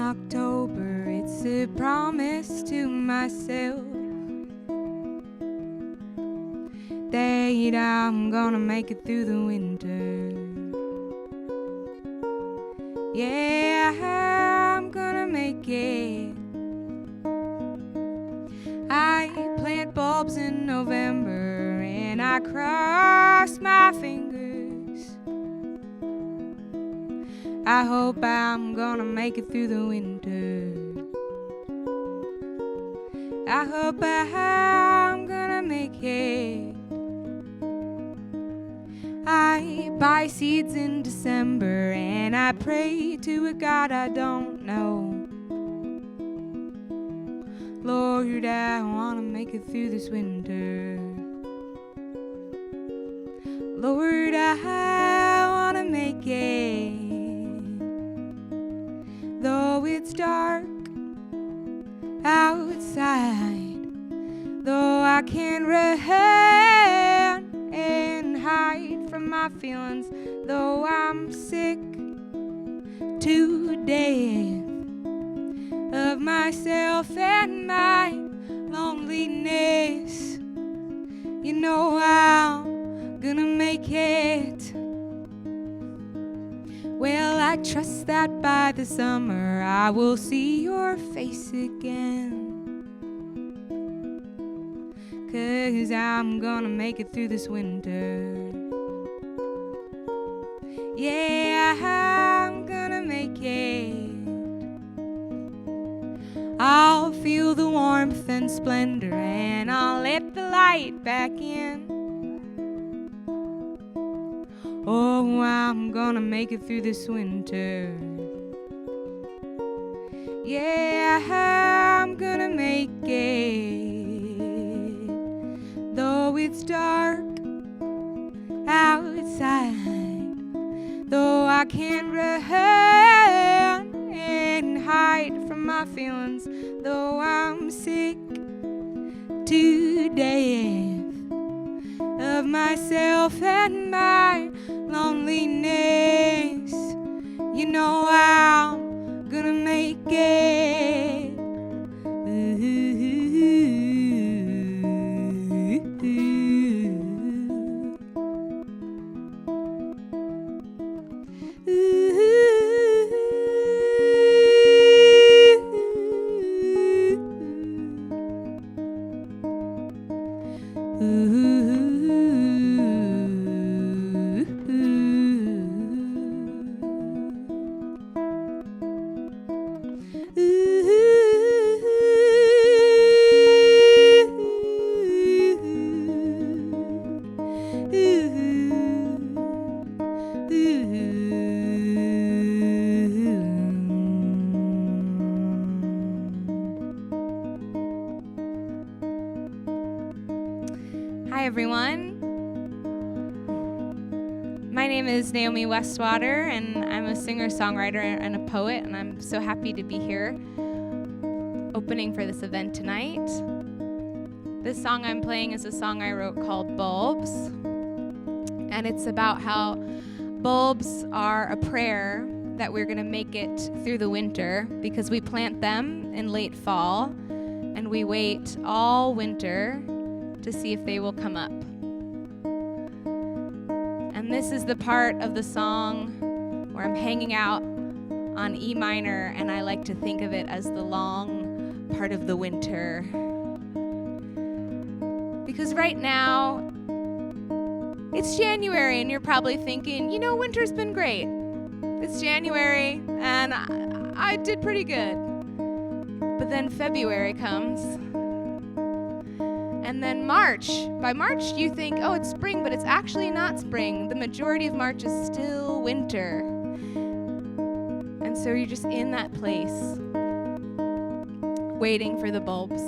October, it's a promise to myself that I'm gonna make it through the winter. Yeah, I'm gonna make it. I plant bulbs in November and I cross my fingers. I hope I'm gonna make it through the winter. I hope I'm gonna make it. I buy seeds in December and I pray to a God I don't know. Lord, I wanna make it through this winter. Lord, I wanna make it. Though it's dark outside, though I can't run and hide from my feelings, though I'm sick to death of myself and my loneliness, you know I'm gonna make it. Well, I trust that by the summer I will see your face again, 'cause I'm gonna make it through this winter. Yeah, I'm gonna make it. I'll feel the warmth and splendor and I'll let the light back in. Oh, I'm gonna make it through this winter. Yeah, I'm gonna make it. Though it's dark outside, though I can't run and hide from my feelings, though I'm sick to death of myself and my loneliness, you know I'm gonna make it. Hi everyone. My name is Naomi Westwater and I'm a singer-songwriter and a poet, and I'm so happy to be here opening for this event tonight. This song I'm playing is a song I wrote called Bulbs, and it's about how bulbs are a prayer that we're gonna make it through the winter, because we plant them in late fall and we wait all winter to see if they will come up. And this is the part of the song where I'm hanging out on E minor, and I like to think of it as the long part of the winter. Because right now, it's January, and you're probably thinking, you know, winter's been great. It's January, and I did pretty good. But then February comes. And then March. By March, you think, oh, it's spring, but it's actually not spring. The majority of March is still winter. And so you're just in that place, waiting for the bulbs.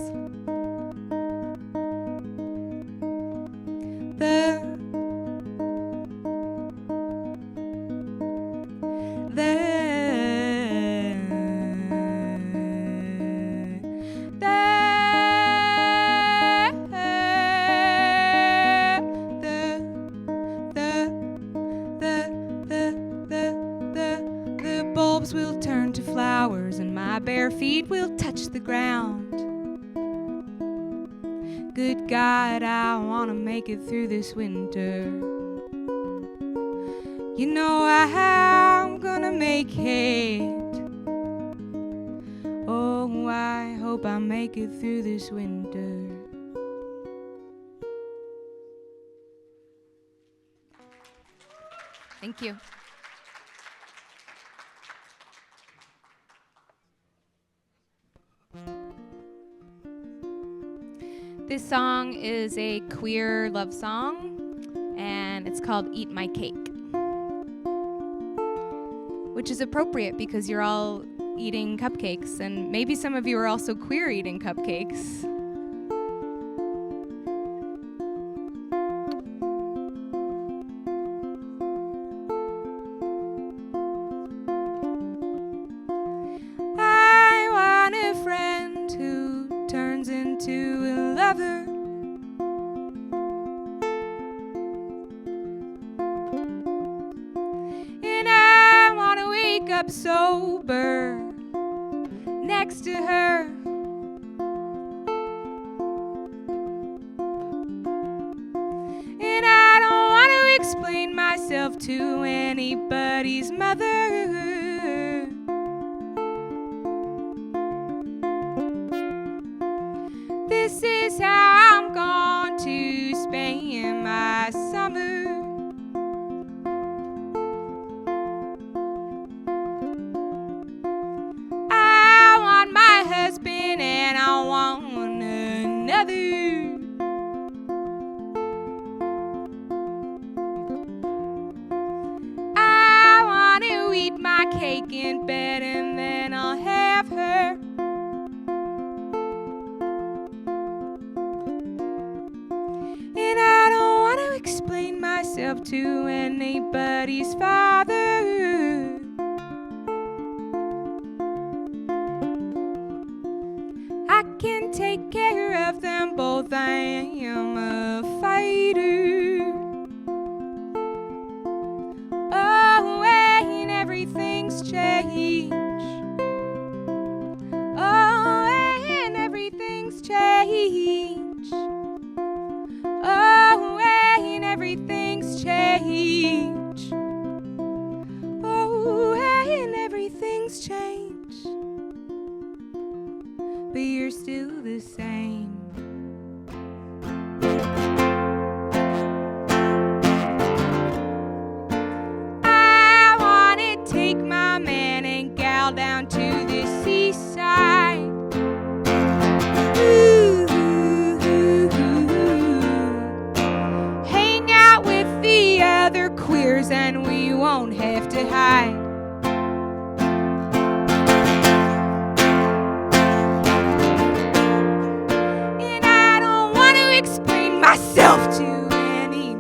Bulbs will turn to flowers and my bare feet will touch the ground. Good God, I wanna make it through this winter. You know I'm gonna make it. Oh, I hope I make it through this winter. Thank you. This song is a queer love song, and it's called Eat My Cake, which is appropriate because you're all eating cupcakes, and maybe some of you are also queer eating cupcakes. I want a friend who turns into a lover. And I want to wake up sober next to her. And I don't want to explain myself to anybody's mother. This is how I'm going to spend my summer. I want my husband and I want another. I want to eat my cake in bed and then I'll have her. And I don't want to explain myself to anybody's father. I can take care of them both. I am a fighter. Oh, and everything's changed. Oh, and everything's changed. Oh, and everything's changed. Oh, and everything's changed. But you're still the same. I wanna take my man and gal down to the seaside. Ooh, hang out with the other queers and we won't have to hide. And I don't want to explain myself to anybody.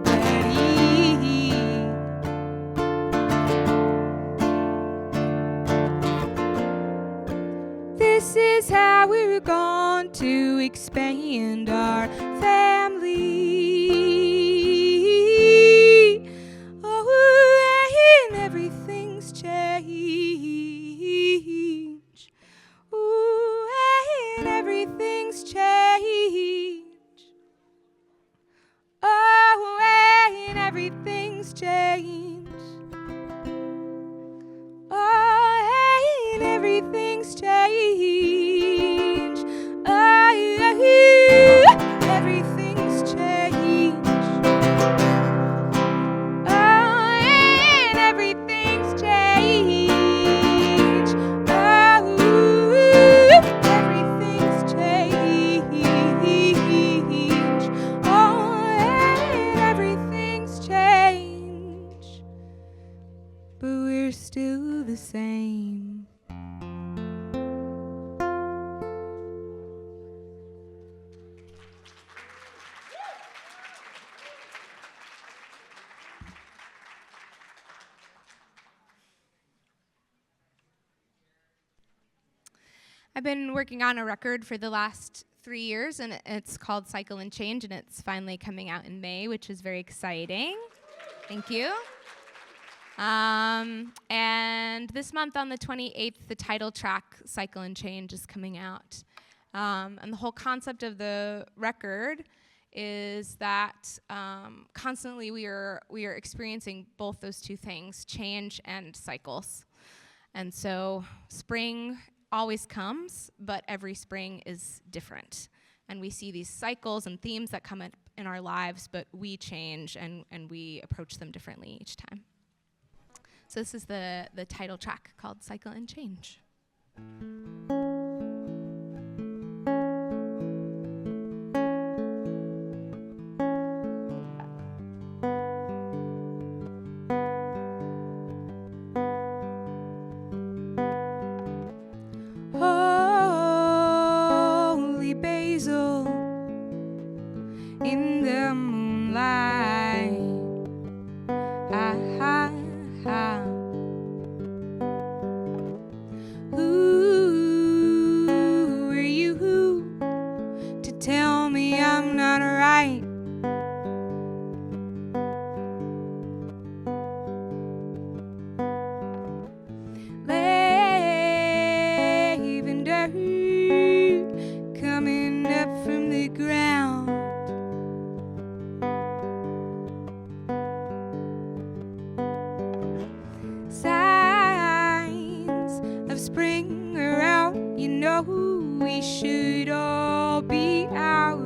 This is how we're going to expand our family. Oh, and everything's changed. Ooh, and everything's changed. Oh, and everything's changed. Oh, and everything's changed. Oh, everything's changed. Oh, and everything's changed. Oh, everything's changed. Oh, and everything's changed. But we're still the same. I've been working on a record for the last 3 years, and it's called Cycle and Change, and it's finally coming out in May, which is very exciting. Thank you. And this month on the 28th, the title track, Cycle and Change, is coming out. And the whole concept of the record is that constantly we are experiencing both those two things, change and cycles. And so spring always comes, but every spring is different. And we see these cycles and themes that come in our lives, but we change and we approach them differently each time. So this is the title track called Cycle and Change. Holy basil in the moonlight. Who are you to tell me I'm not right? Lavender coming up from the ground. Signs of spring are out, you know we should all be out.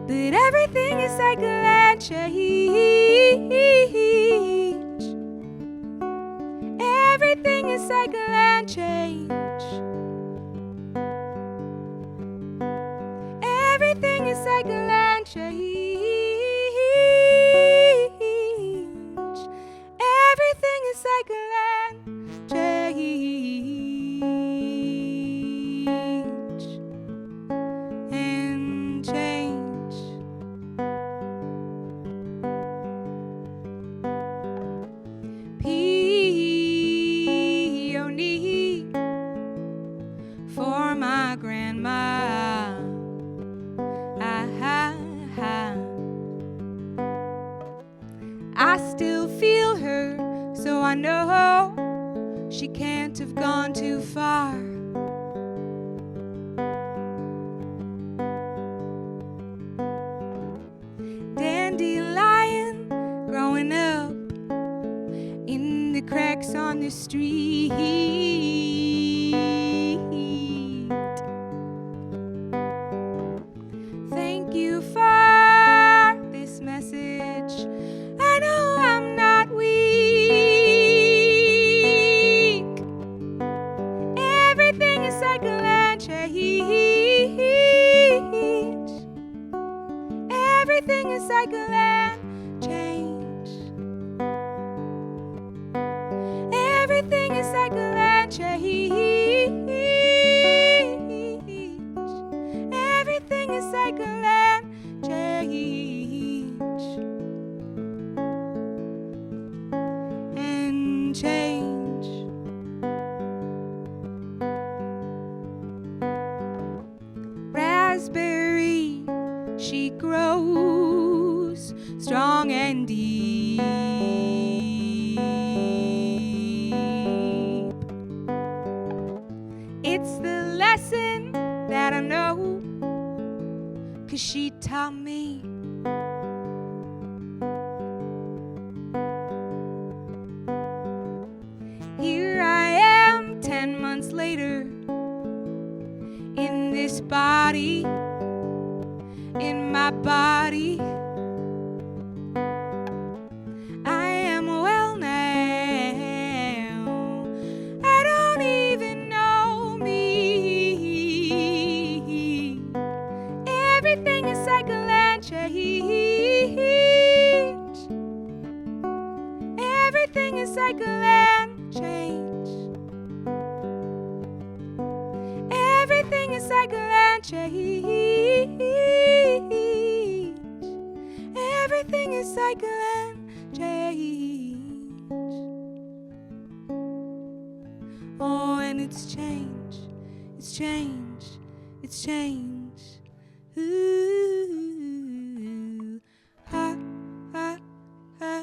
But everything is cycle and change. Everything is cycle and change. Everything is cycle and change. Everything is cycle and change. And change. Peony for my grandma. I still feel her, so I know she can't have gone too far. Dandelion growing up in the cracks on the street. Thank you for this message. I know I'm not weak. Everything is cycle and change. Everything is cycle and change. Everything is cycle and change. Everything is cycle and change. And change. Raspberry, she grows strong and deep. It's the lesson that I know, 'cause she taught me. Here I am 10 months later, in this body, in my body. I am well now. I don't even know me. Everything is cycle and change. Everything is cycle and change. Everything is cycle and change. Everything is cycle and change. Oh, and it's change. It's change. It's change. Ooh, ha, ha, ha.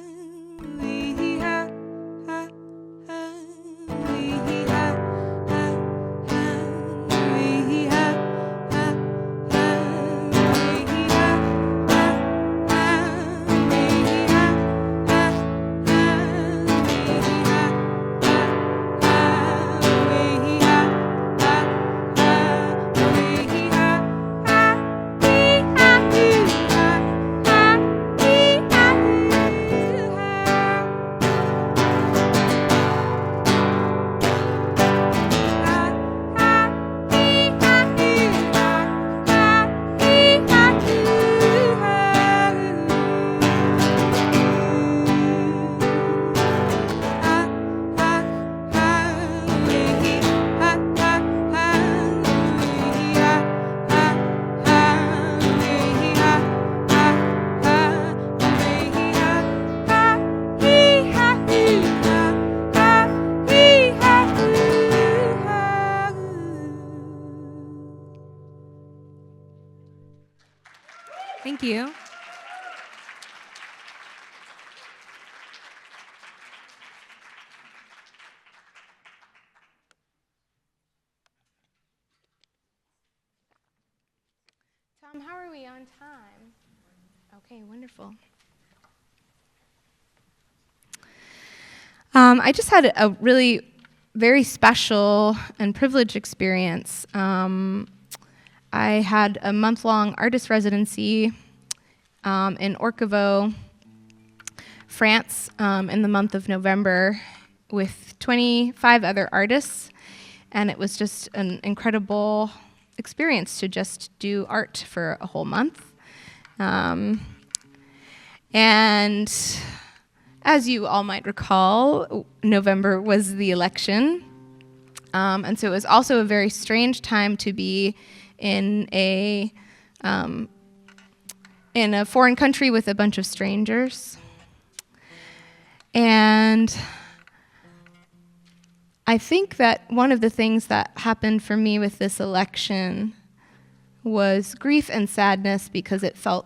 Thank you. Tom, how are we on time? Okay, wonderful. I just had a really very special and privileged experience. I had a month-long artist residency in Orcavo, France, in the month of November with 25 other artists, and it was just an incredible experience to just do art for a whole month. And as you all might recall, November was the election. And so it was also a very strange time to be in a foreign country with a bunch of strangers. And I think that one of the things that happened for me with this election was grief and sadness, because it felt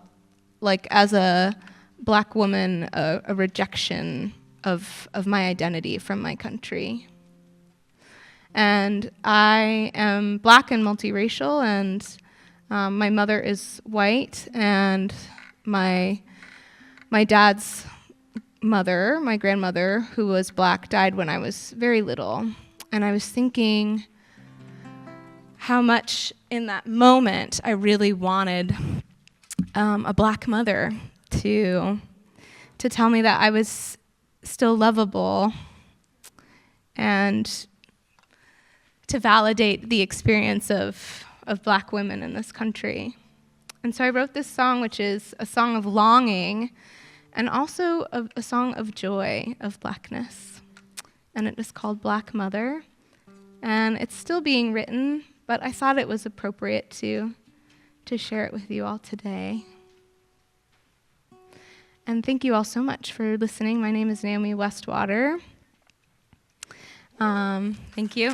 like, as a Black woman, a rejection of my identity from my country. And I am Black and multiracial, and my mother is white, and my dad's mother, my grandmother, who was Black, died when I was very little. And I was thinking how much in that moment I really wanted a Black mother to tell me that I was still lovable, and to validate the experience of Black women in this country. And so I wrote this song, which is a song of longing and also a song of joy, of Blackness. And it is called Black Mother. And it's still being written, but I thought it was appropriate to share it with you all today. And thank you all so much for listening. My name is Naomi Westwater. Thank you.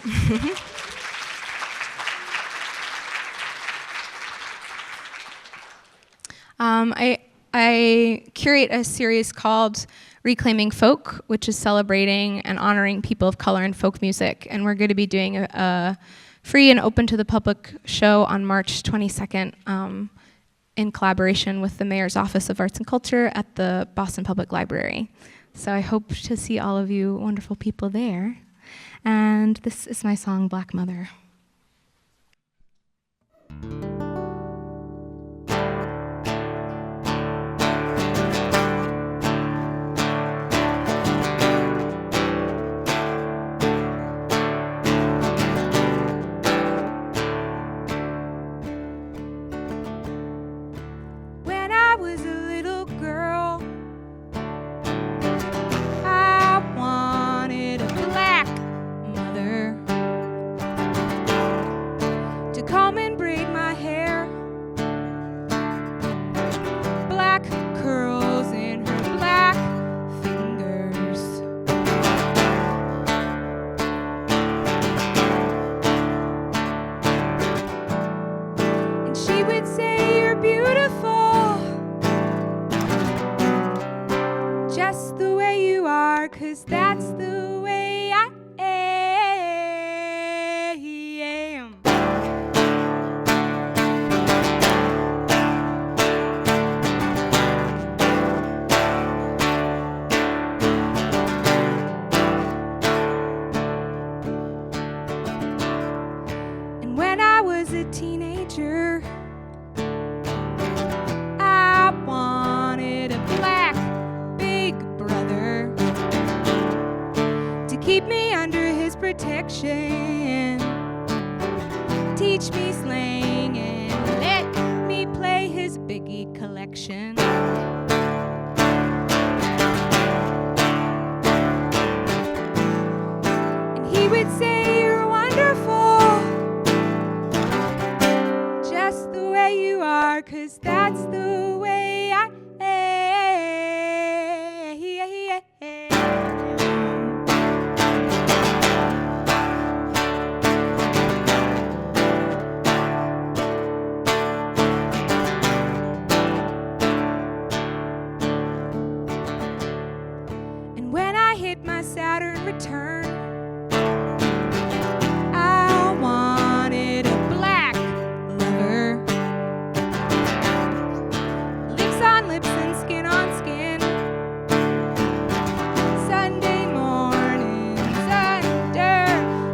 I curate a series called Reclaiming Folk, which is celebrating and honoring people of color in folk music. And we're going to be doing a free and open to the public show on March 22nd in collaboration with the Mayor's Office of Arts and Culture at the Boston Public Library. So I hope to see all of you wonderful people there. And this is my song, Black Mother. When I was a little girl, I wanted a Black mother to come and braid my hair, Black curls in her Black fingers, and she would say, "You're beautiful, just the way you are, 'cause that's the way I am." And when I was a teenager, I wanted a Black big brother to keep me under his protection, teach me slang, and let me play his biggie collection. And he would say, "You're wonderful, just the way you are, 'cause that's the way I am." hit my Saturn return. I wanted a black lover, lips on lips and skin on skin. Sunday mornings under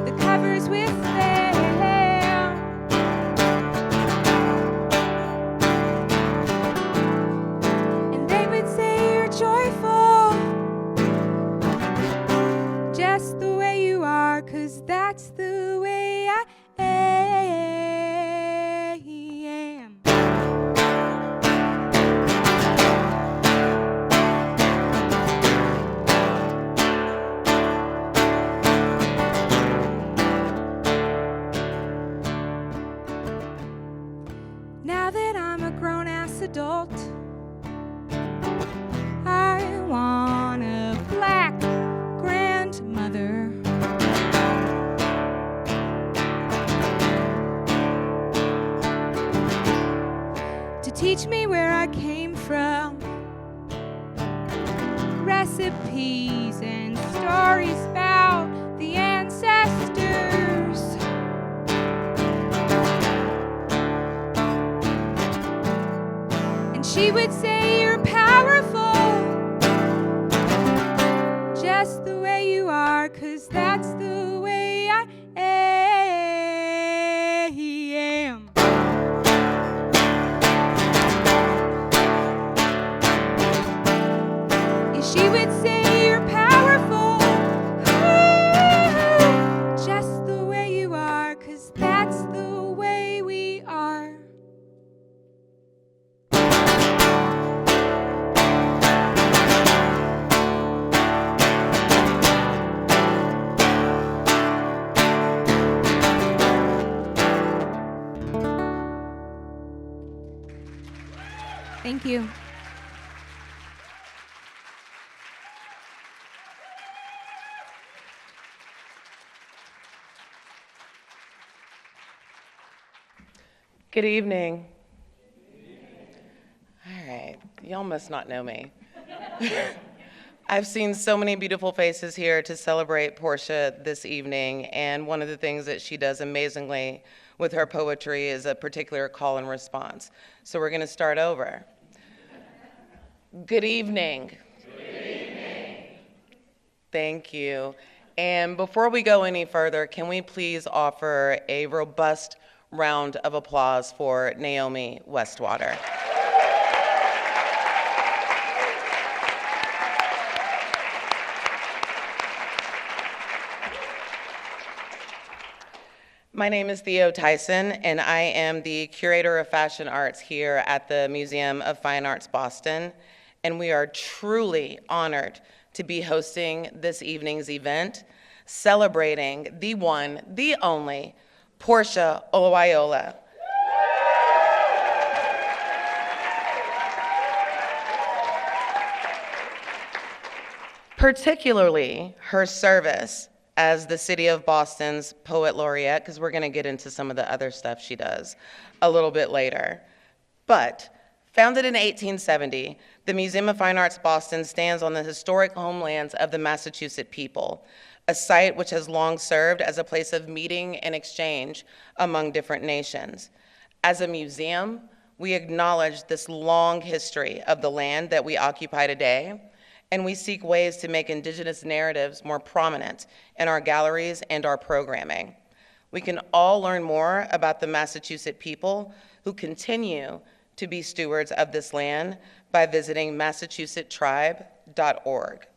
the covers with them, and they would say you're joyful, just the way you are, 'cause that's the way I am. Now that I'm a grown-ass adult, I want a black grandmother, to teach me where I came from, recipes and stories about the ancestors. And she would say you're powerful, just the way you are, 'cause that's the way I am. And she would say you're powerful, just the way you are, 'cause that's the way we are. Thank you. Good evening. All right, y'all must not know me. I've seen so many beautiful faces here to celebrate Porsha this evening, and one of the things that she does amazingly with her poetry is a particular call and response. So we're gonna start over. Good evening. Good evening. Thank you. And before we go any further, can we please offer a robust round of applause for Naomi Westwater. My name is Theo Tyson, and I am the Curator of Fashion Arts here at the Museum of Fine Arts Boston, and we are truly honored to be hosting this evening's event, celebrating the one, the only, Porsha Olayiwola. Particularly her service as the City of Boston's Poet Laureate, because we're gonna get into some of the other stuff she does a little bit later. But founded in 1870, the Museum of Fine Arts Boston stands on the historic homelands of the Massachusetts people, a site which has long served as a place of meeting and exchange among different nations. As a museum, we acknowledge this long history of the land that we occupy today, and we seek ways to make Indigenous narratives more prominent in our galleries and our programming. We can all learn more about the Massachusetts people who continue to be stewards of this land by visiting massachusettstribe.org.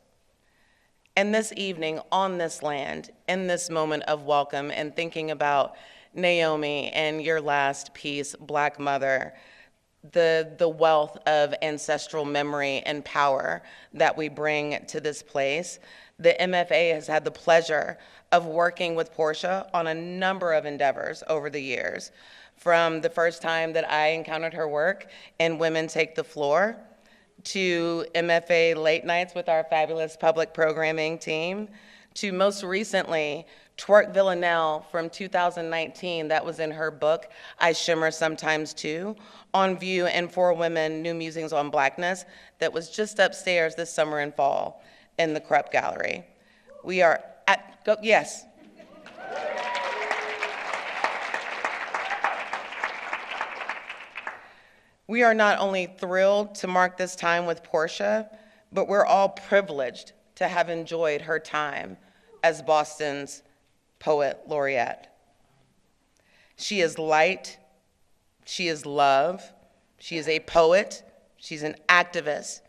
And this evening, on this land, in this moment of welcome and thinking about Naomi and your last piece, Black Mother, the wealth of ancestral memory and power that we bring to this place, the MFA has had the pleasure of working with Porsha on a number of endeavors over the years. From the first time that I encountered her work in Women Take the Floor, to MFA late nights with our fabulous public programming team, to most recently, Twerk Villanelle from 2019, that was in her book, I Shimmer Sometimes Too, On View and For Women, New Musings on Blackness, that was just upstairs this summer and fall. in the Krupp Gallery. We are at, go, yes. We are not only thrilled to mark this time with Porsha, but we're all privileged to have enjoyed her time as Boston's Poet Laureate. She is light, she is love, she is a poet, she's an activist,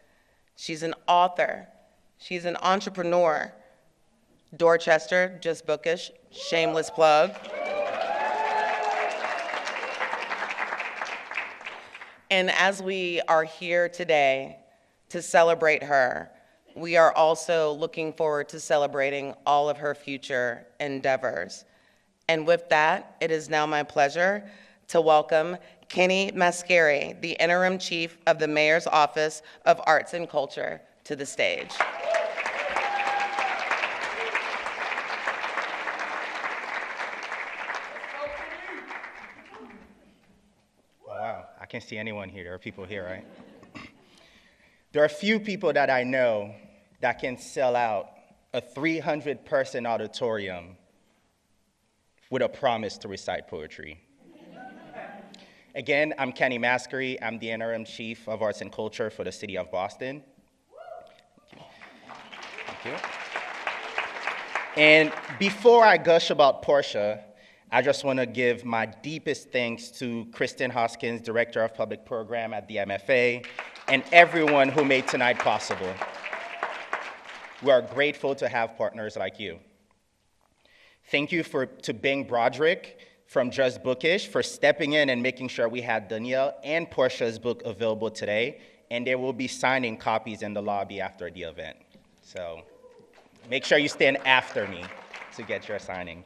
she's an author, she's an entrepreneur. Dorchester, JustBook-ish, shameless plug. And as we are here today to celebrate her, we are also looking forward to celebrating all of her future endeavors. And with that, it is now my pleasure to welcome Kenny Mascari, the Interim Chief of the Mayor's Office of Arts and Culture, to the stage. Wow, I can't see anyone here. There are people here, right? There are few people that I know that can sell out a 300-person auditorium with a promise to recite poetry. Again, I'm Kenny Mascari. I'm the Interim Chief of Arts and Culture for the City of Boston. Thank you. And before I gush about Porsha, I just want to give my deepest thanks to Kristen Hoskins, Director of Public Program at the MFA, and everyone who made tonight possible. We are grateful to have partners like you. Thank you to Bing Broderick from JustBook-ish for stepping in and making sure we had Danielle and Porsha's book available today, and they will be signing copies in the lobby after the event. So make sure you stand after me to get your signing.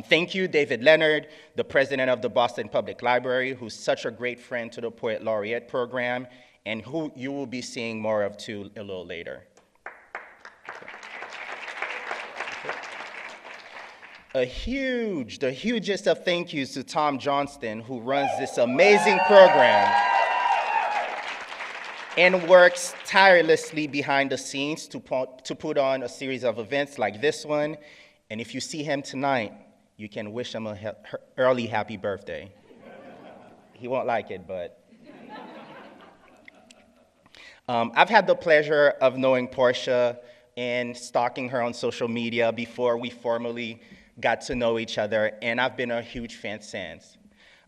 Thank you, David Leonard, the president of the Boston Public Library, who's such a great friend to the Poet Laureate program, and who you will be seeing more of too a little later. The hugest of thank yous to Tom Johnston, who runs this amazing program and works tirelessly behind the scenes to put on a series of events like this one. And if you see him tonight, you can wish him an early happy birthday. He won't like it, but. I've had the pleasure of knowing Porsha and stalking her on social media before we formally got to know each other, and I've been a huge fan since.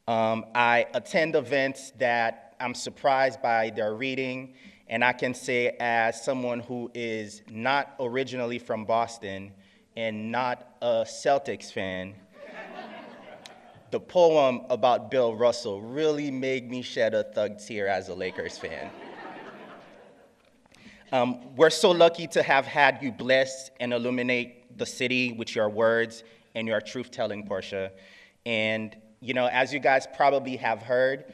I attend events that I'm surprised by their reading, and I can say as someone who is not originally from Boston and not a Celtics fan, the poem about Bill Russell really made me shed a thug tear as a Lakers fan. We're so lucky to have had you bless and illuminate the city with your words and your truth-telling, Porsha. And, you know, as you guys probably have heard,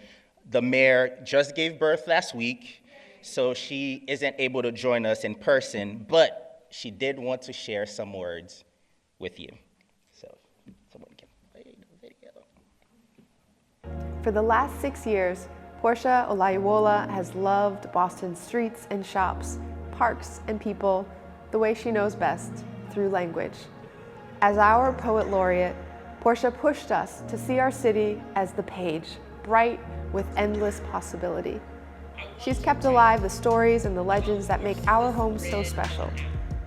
the mayor just gave birth last week, so she isn't able to join us in person, but she did want to share some words with you. So, someone can play the video. For the last 6 years, Porsha Olayiwola has loved Boston's streets and shops, parks and people the way she knows best, through language. As our Poet Laureate, Porsha pushed us to see our city as the page, bright with endless possibility. She's kept alive the stories and the legends that make our home so special,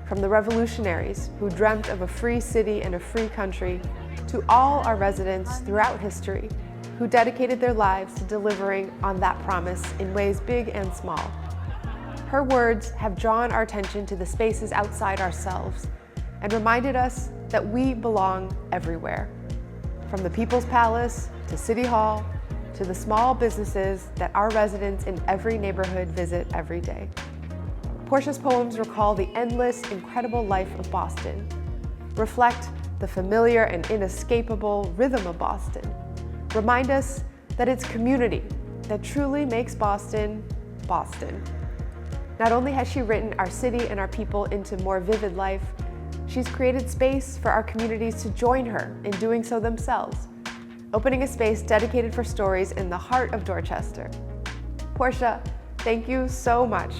from the revolutionaries who dreamt of a free city and a free country, to all our residents throughout history who dedicated their lives to delivering on that promise in ways big and small. Her words have drawn our attention to the spaces outside ourselves and reminded us that we belong everywhere, from the People's Palace to City Hall to the small businesses that our residents in every neighborhood visit every day. Porsha's poems recall the endless, incredible life of Boston, reflect the familiar and inescapable rhythm of Boston, remind us that it's community that truly makes Boston, Boston. Not only has she written our city and our people into more vivid life, she's created space for our communities to join her in doing so themselves, opening a space dedicated for stories in the heart of Dorchester. Porsha, thank you so much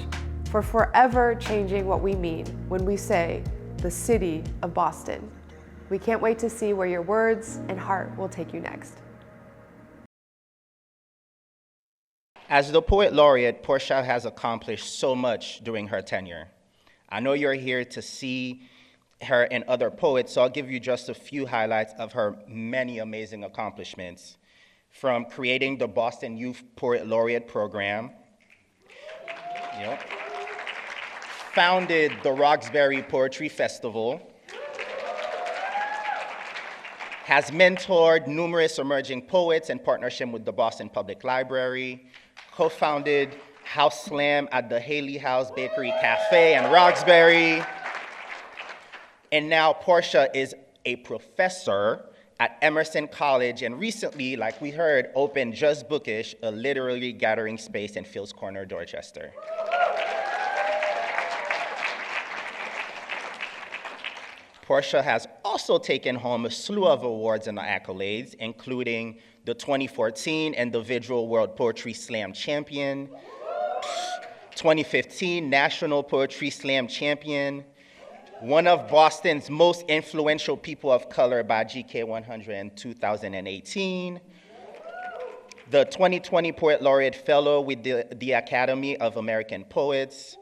for forever changing what we mean when we say the city of Boston. We can't wait to see where your words and heart will take you next. As the Poet Laureate, Porsha has accomplished so much during her tenure. I know you're here to see her and other poets, so I'll give you just a few highlights of her many amazing accomplishments. From creating the Boston Youth Poet Laureate program, founded the Roxbury Poetry Festival, has mentored numerous emerging poets in partnership with the Boston Public Library, co-founded House Slam at the Haley House Bakery Cafe in Roxbury, and now Porsha is a professor at Emerson College, and recently, like we heard, opened JustBook-ish, a literary gathering space in Fields Corner, Dorchester. Porsha has also taken home a slew of awards and accolades, including the 2014 Individual World Poetry Slam Champion, 2015 National Poetry Slam Champion, one of Boston's most influential people of color by GK100 in 2018, the 2020 Poet Laureate Fellow with the Academy of American Poets,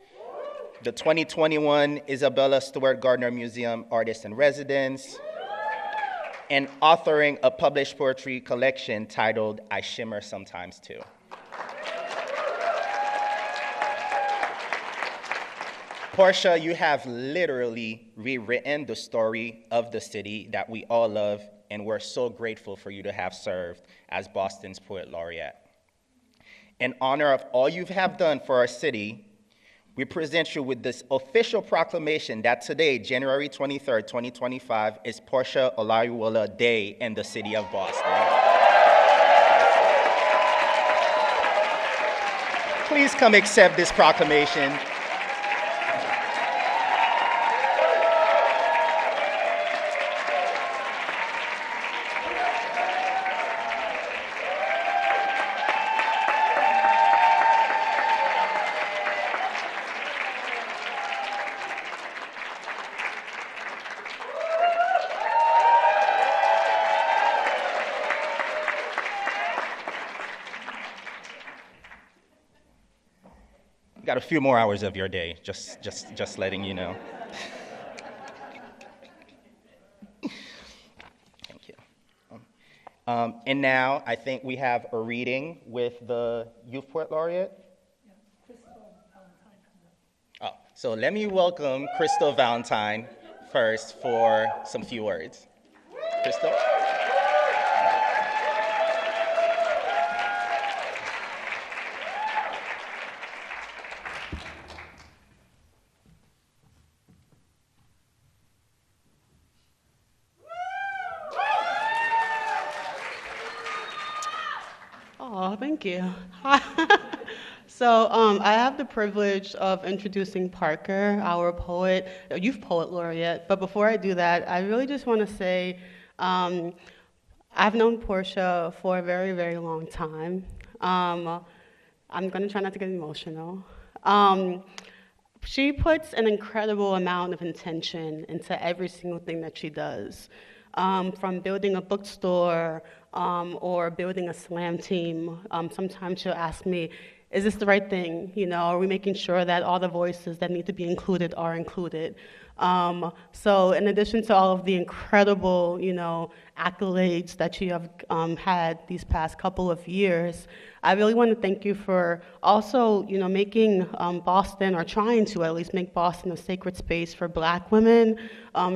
the 2021 Isabella Stewart Gardner Museum Artist in Residence, and authoring a published poetry collection titled I Shimmer Sometimes Too. Porsha, you have literally rewritten the story of the city that we all love, and we're so grateful for you to have served as Boston's Poet Laureate. In honor of all you have done for our city, we present you with this official proclamation that today, January 23rd, 2025, is Porsha Olayiwola Day in the city of Boston. Please come accept this proclamation. Got a few more hours of your day, just letting you know. Thank you. And now I think we have a reading with the Youth Poet Laureate. Oh, so let me welcome Crystal Valentine first for some few words. Crystal? Oh, thank you. So I have the privilege of introducing Parker, our poet, youth poet laureate. But before I do that, I really just want to say I've known Porsha for a very, very long time. I'm going to try not to get emotional. She puts an incredible amount of intention into every single thing that she does. From building a bookstore or building a slam team. Sometimes she'll ask me, is this the right thing? You know, are we making sure that all the voices that need to be included are included? So in addition to all of the incredible, accolades that you have had these past couple of years, I really want to thank you for also, making Boston, or trying to at least make Boston a sacred space for Black women,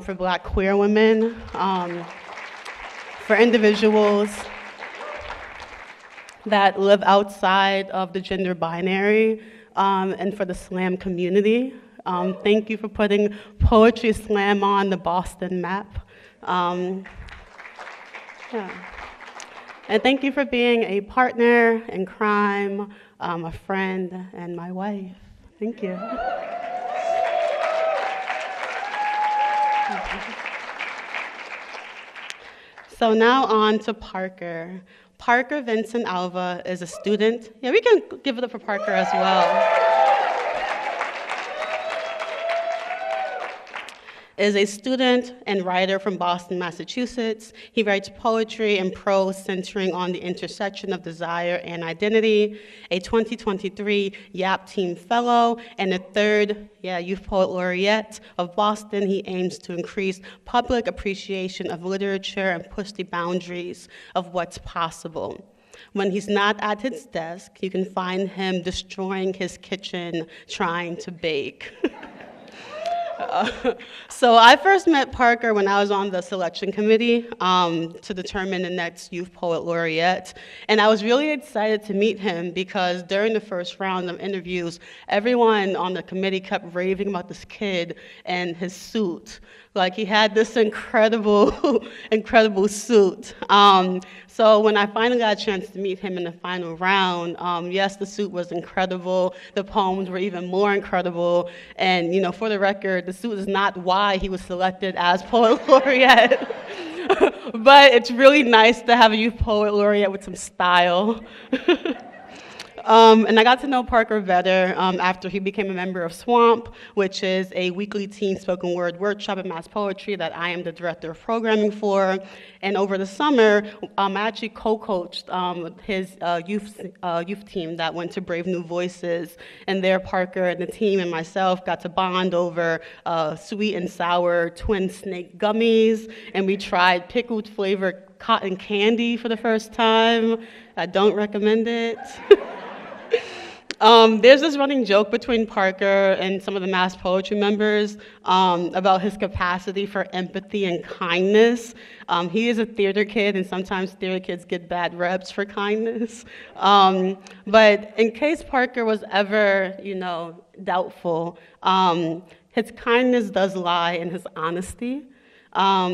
for Black queer women, for individuals that live outside of the gender binary, and for the slam community. Thank you for putting Poetry Slam on the Boston map. Yeah. And thank you for being a partner in crime, a friend, and my wife. Thank you. So now on to Parker. Parker Vincent Alva is a student. Yeah, we can give it up for Parker as well. is a student and writer from Boston, Massachusetts. He writes poetry and prose centering on the intersection of desire and identity, a 2023 YAP Team Fellow, and a third Youth Poet Laureate of Boston. He aims to increase public appreciation of literature and push the boundaries of what's possible. When he's not at his desk, you can find him destroying his kitchen trying to bake. So I first met Parker when I was on the selection committee to determine the next Youth Poet Laureate, and I was really excited to meet him because during the first round of interviews, everyone on the committee kept raving about this kid and his suit. Like, he had this incredible, incredible suit. So when I finally got a chance to meet him in the final round, yes, the suit was incredible. The poems were even more incredible. And, for the record, the suit is not why he was selected as Poet Laureate. But it's really nice to have a Youth Poet Laureate with some style. And I got to know Parker better after he became a member of SWAMP, which is a weekly teen spoken word workshop in mass poetry that I am the director of programming for. And over the summer, I actually co-coached his youth team that went to Brave New Voices. And there, Parker and the team and myself got to bond over sweet and sour twin snake gummies. And we tried pickled flavored cotton candy for the first time. I don't recommend it. There's this running joke between Parker and some of the mass poetry members about his capacity for empathy and kindness. He is a theater kid, and sometimes theater kids get bad reps for kindness. But in case Parker was ever, doubtful, his kindness does lie in his honesty.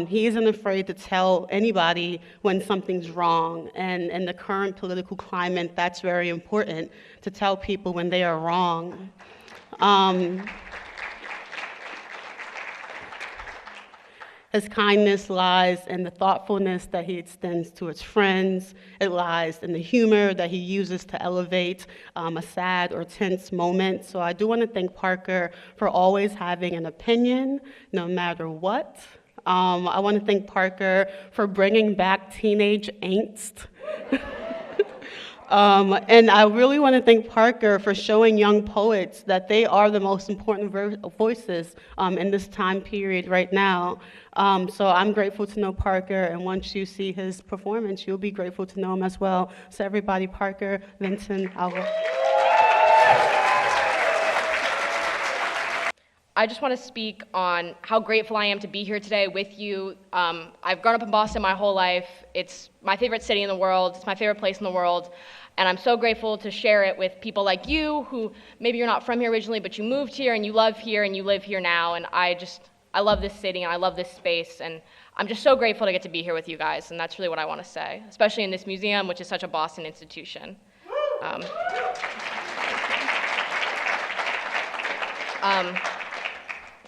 He isn't afraid to tell anybody when something's wrong, and in the current political climate, that's very important, to tell people when they are wrong. His kindness lies in the thoughtfulness that he extends to his friends. It lies in the humor that he uses to elevate a sad or tense moment. So I do want to thank Parker for always having an opinion, no matter what. I want to thank Parker for bringing back teenage angst. And I really want to thank Parker for showing young poets that they are the most important voices in this time period right now. So I'm grateful to know Parker, and once you see his performance, you'll be grateful to know him as well. So everybody, Parker, Vincent, Alva. I just want to speak on how grateful I am to be here today with you. I've grown up in Boston my whole life. It's my favorite city in the world. It's my favorite place in the world. And I'm so grateful to share it with people like you who maybe you're not from here originally, but you moved here and you love here and you live here now. And I love this city and I love this space. And I'm just so grateful to get to be here with you guys. And that's really what I want to say, especially in this museum, which is such a Boston institution.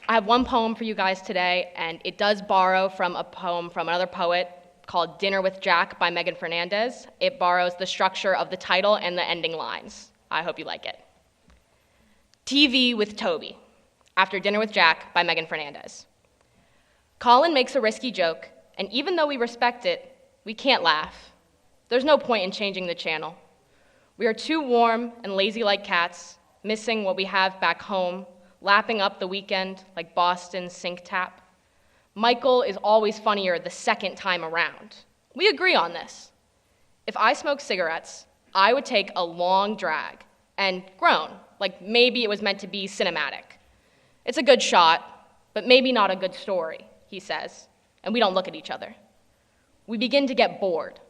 I have one poem for you guys today, and it does borrow from a poem from another poet called Dinner with Jack by Megan Fernandez. It borrows the structure of the title and the ending lines. I hope you like it. TV with Toby, after Dinner with Jack by Megan Fernandez. Colin makes a risky joke, and even though we respect it, we can't laugh. There's no point in changing the channel. We are too warm and lazy like cats, missing what we have back home, lapping up the weekend like Boston's sink tap. Michael is always funnier the second time around. We agree on this. If I smoked cigarettes, I would take a long drag and groan, like maybe it was meant to be cinematic. It's a good shot, but maybe not a good story, he says, and we don't look at each other. We begin to get bored.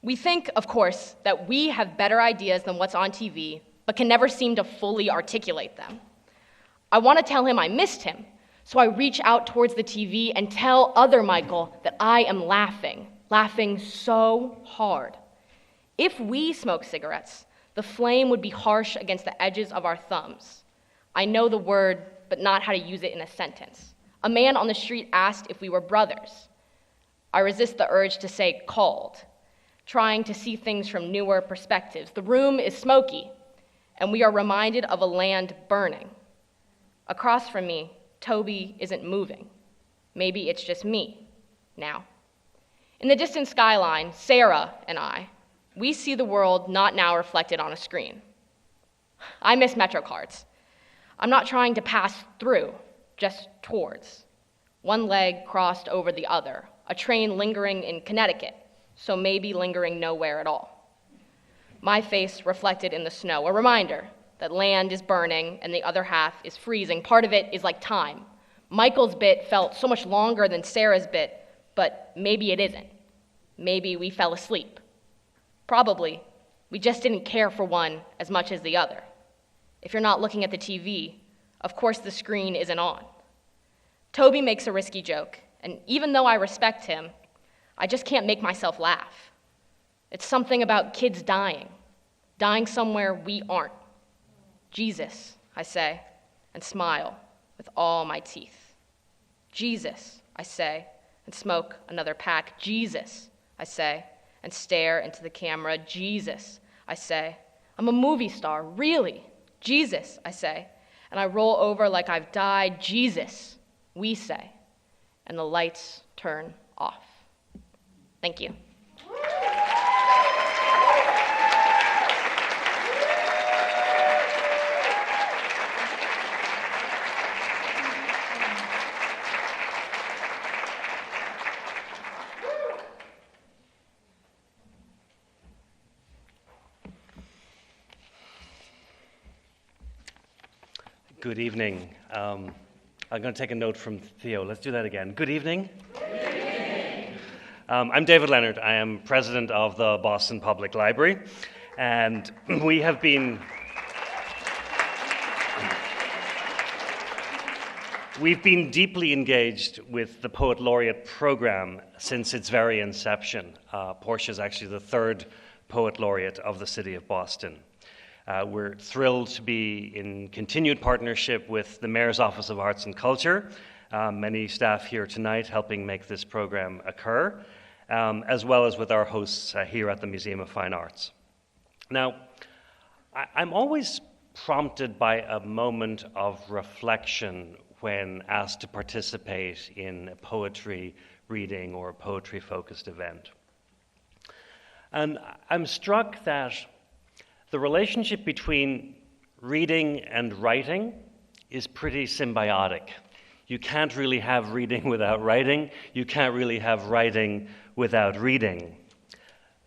We think, of course, that we have better ideas than what's on TV, but can never seem to fully articulate them. I want to tell him I missed him, so I reach out towards the TV and tell other Michael that I am laughing so hard. If we smoke cigarettes, the flame would be harsh against the edges of our thumbs. I know the word, but not how to use it in a sentence. A man on the street asked if we were brothers. I resist the urge to say called, trying to see things from newer perspectives. The room is smoky, and we are reminded of a land burning. Across from me, Toby isn't moving. Maybe it's just me now. In the distant skyline, Sarah and I, we see the world not now reflected on a screen. I miss Metro cards. I'm not trying to pass through, just towards. One leg crossed over the other, a train lingering in Connecticut, so maybe lingering nowhere at all. My face reflected in the snow, a reminder that land is burning and the other half is freezing. Part of it is like time. Michael's bit felt so much longer than Sarah's bit, but maybe it isn't. Maybe we fell asleep. Probably, we just didn't care for one as much as the other. If you're not looking at the TV, of course the screen isn't on. Toby makes a risky joke, and even though I respect him, I just can't make myself laugh. It's something about kids dying somewhere we aren't. Jesus, I say, and smile with all my teeth. Jesus, I say, and smoke another pack. Jesus, I say, and stare into the camera. Jesus, I say, I'm a movie star, really. Jesus, I say, and I roll over like I've died. Jesus, we say, and the lights turn off. Thank you. Good evening. I'm going to take a note from Theo. Let's do that again. Good evening. Good evening. I'm David Leonard. I am president of the Boston Public Library, and we have been deeply engaged with the Poet Laureate program since its very inception. Porsha is actually the third Poet Laureate of the city of Boston. We're thrilled to be in continued partnership with the Mayor's Office of Arts and Culture, many staff here tonight helping make this program occur, as well as with our hosts here at the Museum of Fine Arts. Now, I'm always prompted by a moment of reflection when asked to participate in a poetry reading or a poetry-focused event. And I'm struck that the relationship between reading and writing is pretty symbiotic. You can't really have reading without writing. You can't really have writing without reading.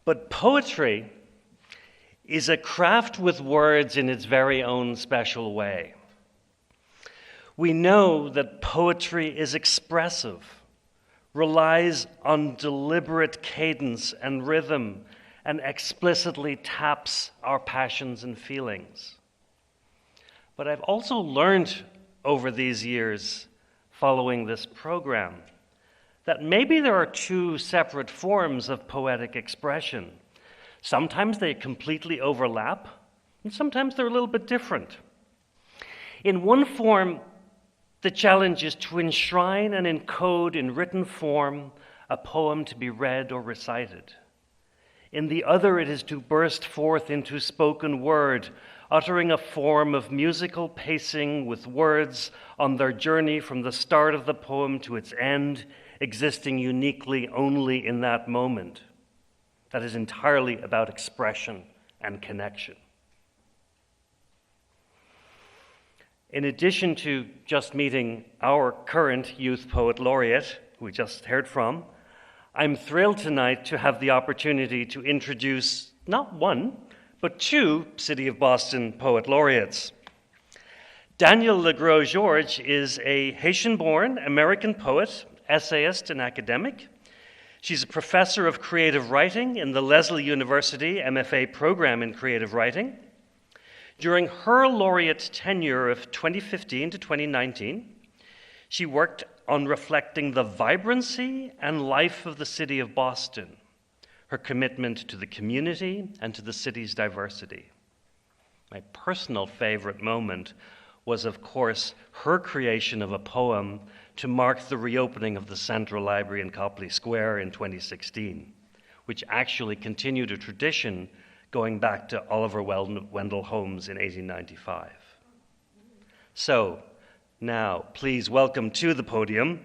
But poetry is a craft with words in its very own special way. We know that poetry is expressive, relies on deliberate cadence and rhythm, and explicitly taps our passions and feelings. But I've also learned over these years, following this program, that maybe there are two separate forms of poetic expression. Sometimes they completely overlap, and sometimes they're a little bit different. In one form, the challenge is to enshrine and encode in written form a poem to be read or recited. In the other, it is to burst forth into spoken word, uttering a form of musical pacing with words on their journey from the start of the poem to its end, existing uniquely only in that moment. That is entirely about expression and connection. In addition to just meeting our current Youth Poet Laureate, who we just heard from, I'm thrilled tonight to have the opportunity to introduce not one, but two City of Boston Poet Laureates. Danielle Legros-Georges is a Haitian-born American poet, essayist, and academic. She's a professor of creative writing in the Lesley University MFA program in creative writing. During her laureate tenure of 2015 to 2019, she worked on reflecting the vibrancy and life of the city of Boston, her commitment to the community and to the city's diversity. My personal favorite moment was, of course, her creation of a poem to mark the reopening of the Central Library in Copley Square in 2016, which actually continued a tradition going back to Oliver Wendell Holmes in 1895. So, now, please welcome to the podium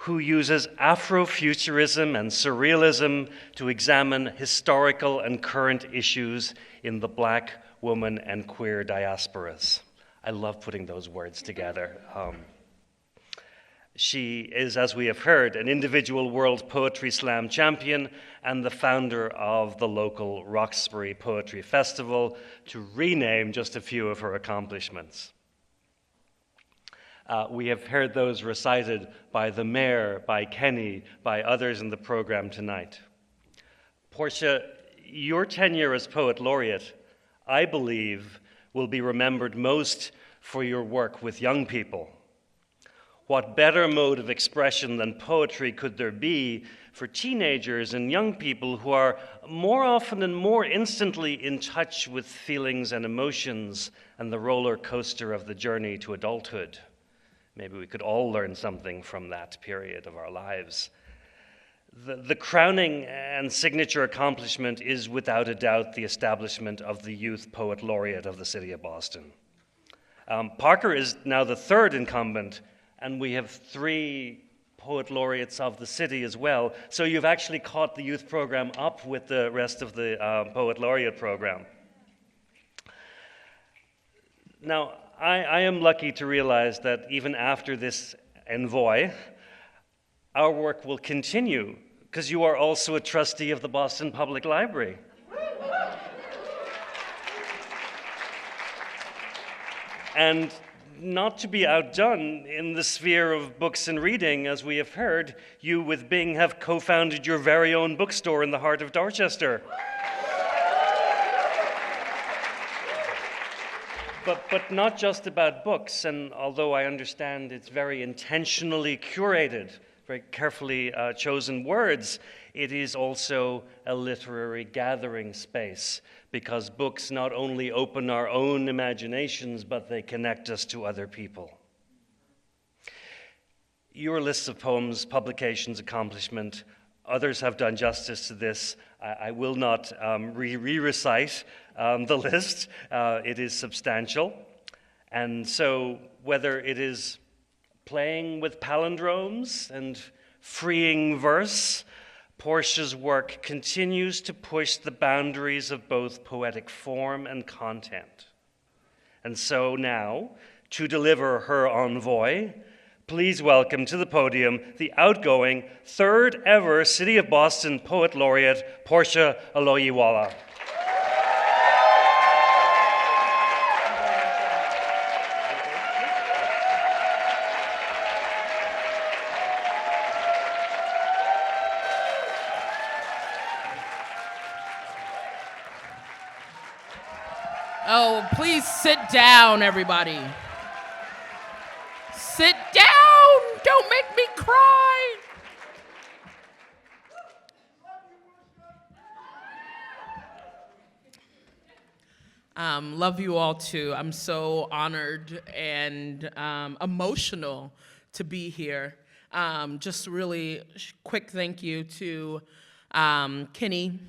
who uses Afrofuturism and Surrealism to examine historical and current issues in the Black, woman, and queer diasporas. I love putting those words together. She is, as we have heard, an individual World Poetry Slam champion and the founder of the local Roxbury Poetry Festival, to rename just a few of her accomplishments. We have heard those recited by the mayor, by Kenny, by others in the program tonight. Porsha, your tenure as Poet Laureate, I believe, will be remembered most for your work with young people. What better mode of expression than poetry could there be for teenagers and young people who are more often and more instantly in touch with feelings and emotions and the roller coaster of the journey to adulthood? Maybe we could all learn something from that period of our lives. The crowning and signature accomplishment is without a doubt the establishment of the Youth Poet Laureate of the City of Boston. Parker is now the third incumbent, and we have 3 Poet Laureates of the city as well. So you've actually caught the youth program up with the rest of the Poet Laureate program. Now, I am lucky to realize that even after this Envoi, our work will continue, because you are also a trustee of the Boston Public Library. And not to be outdone in the sphere of books and reading, as we have heard, you with Bing have co-founded your very own bookstore in the heart of Dorchester. But not just about books, and although I understand it's very intentionally curated, very carefully chosen words, it is also a literary gathering space, because books not only open our own imaginations, but they connect us to other people. Your lists of poems, publications, accomplishment, others have done justice to this. I will not re-recite the list. It is substantial. And so whether it is playing with palindromes and freeing verse, Porsha's work continues to push the boundaries of both poetic form and content. And so now, to deliver her envoi, please welcome to the podium the outgoing, 3rd ever City of Boston Poet Laureate, Porsha Olayiwola. Oh, please sit down, everybody. Sit down! Don't make me cry! Love you all too. I'm so honored and emotional to be here. Just really quick thank you to Kenny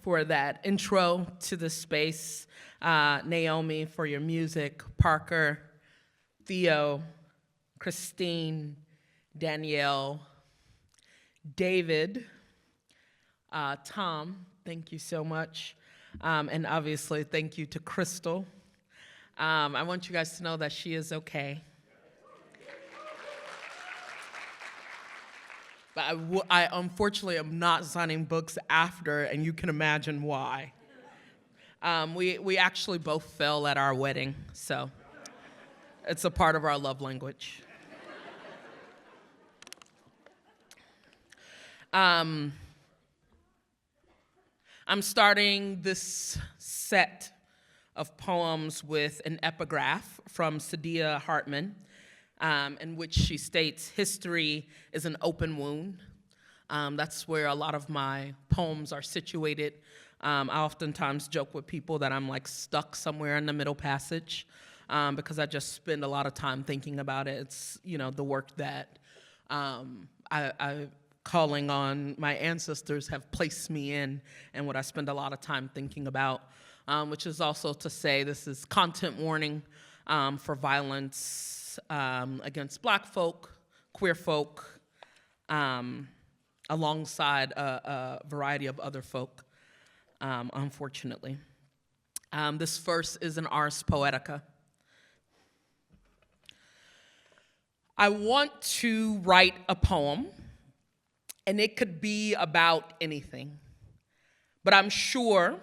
for that intro to the space, Naomi for your music, Parker, Theo, Christine, Danielle, David, Tom, thank you so much. And obviously, thank you to Crystal. I want you guys to know that she is okay. But I unfortunately am not signing books after, and you can imagine why. We actually both fell at our wedding, so it's a part of our love language. I'm starting this set of poems with an epigraph from Saidiya Hartman, in which she states, "History is an open wound." That's where a lot of my poems are situated. I oftentimes joke with people that I'm like stuck somewhere in the middle passage, because I just spend a lot of time thinking about it. It's, the work that I calling on my ancestors have placed me in, and what I spend a lot of time thinking about, which is also to say this is content warning for violence against Black folk, queer folk, alongside a variety of other folk, unfortunately. This first is an Ars Poetica. I want to write a poem, and it could be about anything. But I'm sure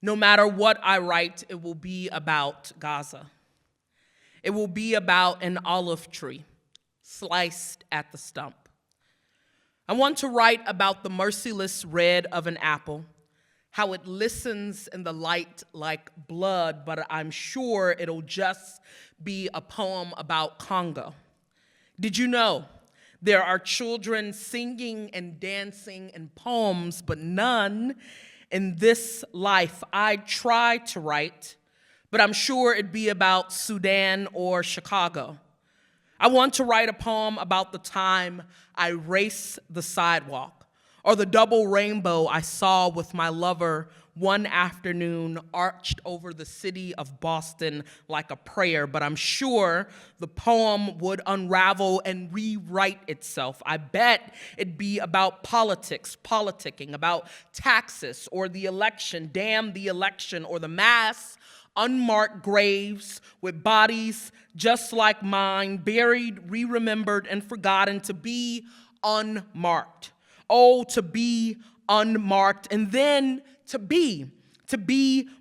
no matter what I write, it will be about Gaza. It will be about an olive tree sliced at the stump. I want to write about the merciless red of an apple, how it listens in the light like blood, but I'm sure it'll just be a poem about Congo. Did you know there are children singing and dancing in poems, but none in this life I try to write, but I'm sure it'd be about Sudan or Chicago. I want to write a poem about the time I raced the sidewalk, or the double rainbow I saw with my lover one afternoon arched over the city of Boston like a prayer, but I'm sure the poem would unravel and rewrite itself. I bet it'd be about politics, politicking, about taxes or the election, damn the election, or the mass unmarked graves with bodies just like mine, buried, re-remembered, and forgotten to be unmarked. Oh, to be unmarked, and then to be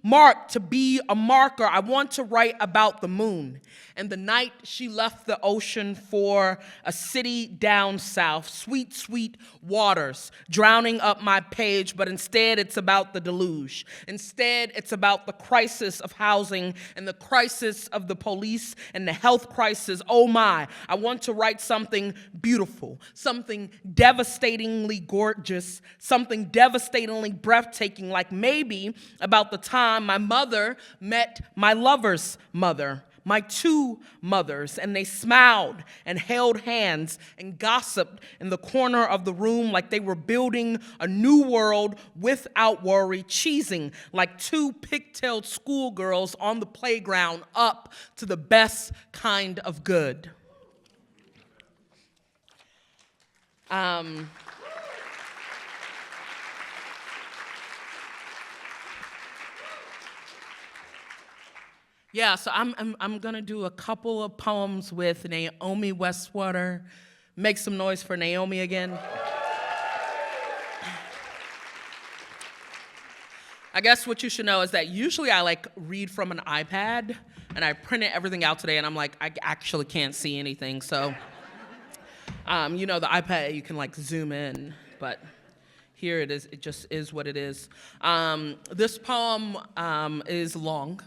marked, to be a marker. I want to write about the moon and the night she left the ocean for a city down south, sweet, sweet waters drowning up my page, but instead it's about the deluge. Instead, it's about the crisis of housing and the crisis of the police and the health crisis. Oh my, I want to write something beautiful, something devastatingly gorgeous, something devastatingly breathtaking, like maybe about the time my mother met my lover's mother, my two mothers, and they smiled and held hands and gossiped in the corner of the room like they were building a new world without worry, cheesing like two pigtailed schoolgirls on the playground up to the best kind of good. Yeah, so I'm gonna do a couple of poems with Naomi Westwater. Make some noise for Naomi again. I guess what you should know is that usually I read from an iPad, and I printed everything out today, and I'm like, I actually can't see anything. So, the iPad, you can zoom in, but here it is. It just is what it is. This poem is long.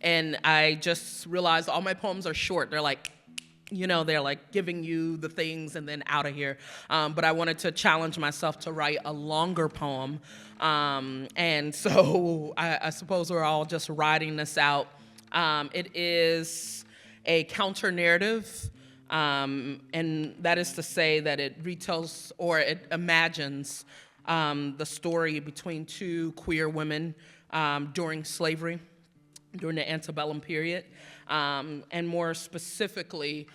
And I just realized all my poems are short. They're they're giving you the things and then out of here. But I wanted to challenge myself to write a longer poem. And so I suppose we're all just writing this out. It is a counter-narrative, and that is to say that it retells or it imagines the story between two queer women during slavery, during the antebellum period, and more specifically,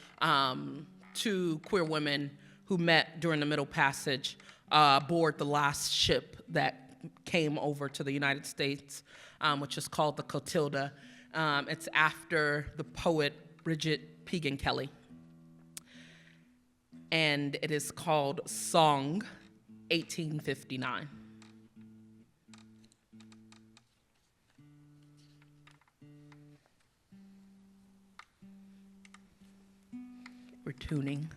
two queer women who met during the Middle Passage aboard the last ship that came over to the United States, which is called the Clotilda. It's after the poet Bridget Pegan Kelly. And it is called Song 1859. We're tuning.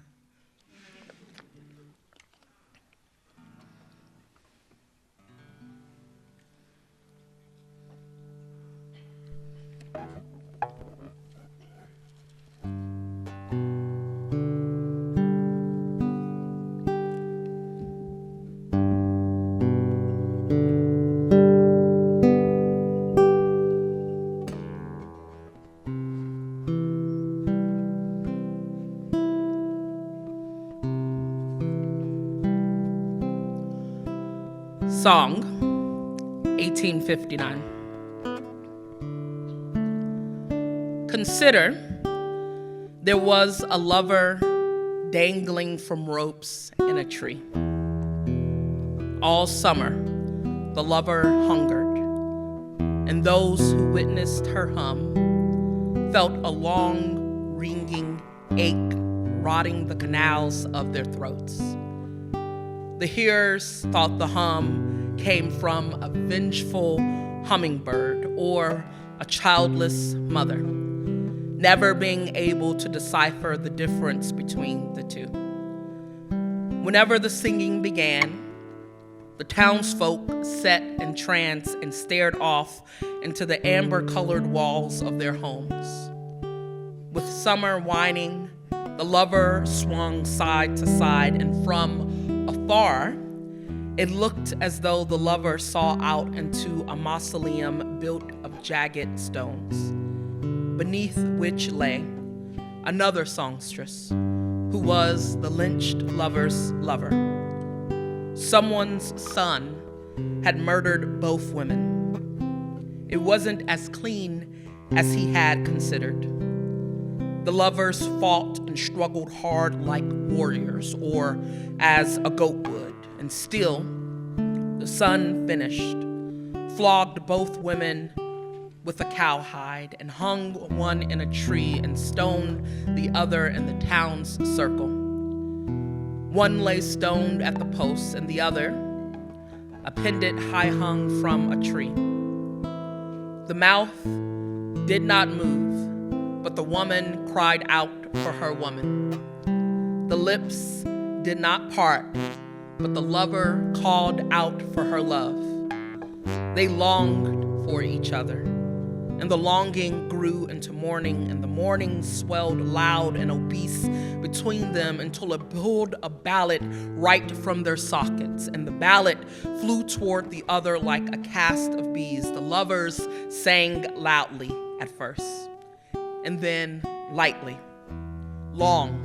Song 1859. Consider there was a lover dangling from ropes in a tree. All summer, the lover hungered, and those who witnessed her hum felt a long, ringing ache rotting the canals of their throats. The hearers thought the hum came from a vengeful hummingbird or a childless mother, never being able to decipher the difference between the two. Whenever the singing began, the townsfolk sat entranced and stared off into the amber-colored walls of their homes. With summer waning, the lover swung side to side, and from afar, it looked as though the lover saw out into a mausoleum built of jagged stones, beneath which lay another songstress, who was the lynched lover's lover. Someone's son had murdered both women. It wasn't as clean as he had considered. The lovers fought and struggled hard like warriors, or as a goat would, and still, the son finished, flogged both women with a cowhide, and hung one in a tree and stoned the other in the town's circle. One lay stoned at the post, and the other, appended high hung from a tree. The mouth did not move, but the woman cried out for her woman. The lips did not part, but the lover called out for her love. They longed for each other, and the longing grew into mourning, and the mourning swelled loud and obese between them until it pulled a ballad right from their sockets, and the ballad flew toward the other like a cast of bees. The lovers sang loudly at first, and then lightly, long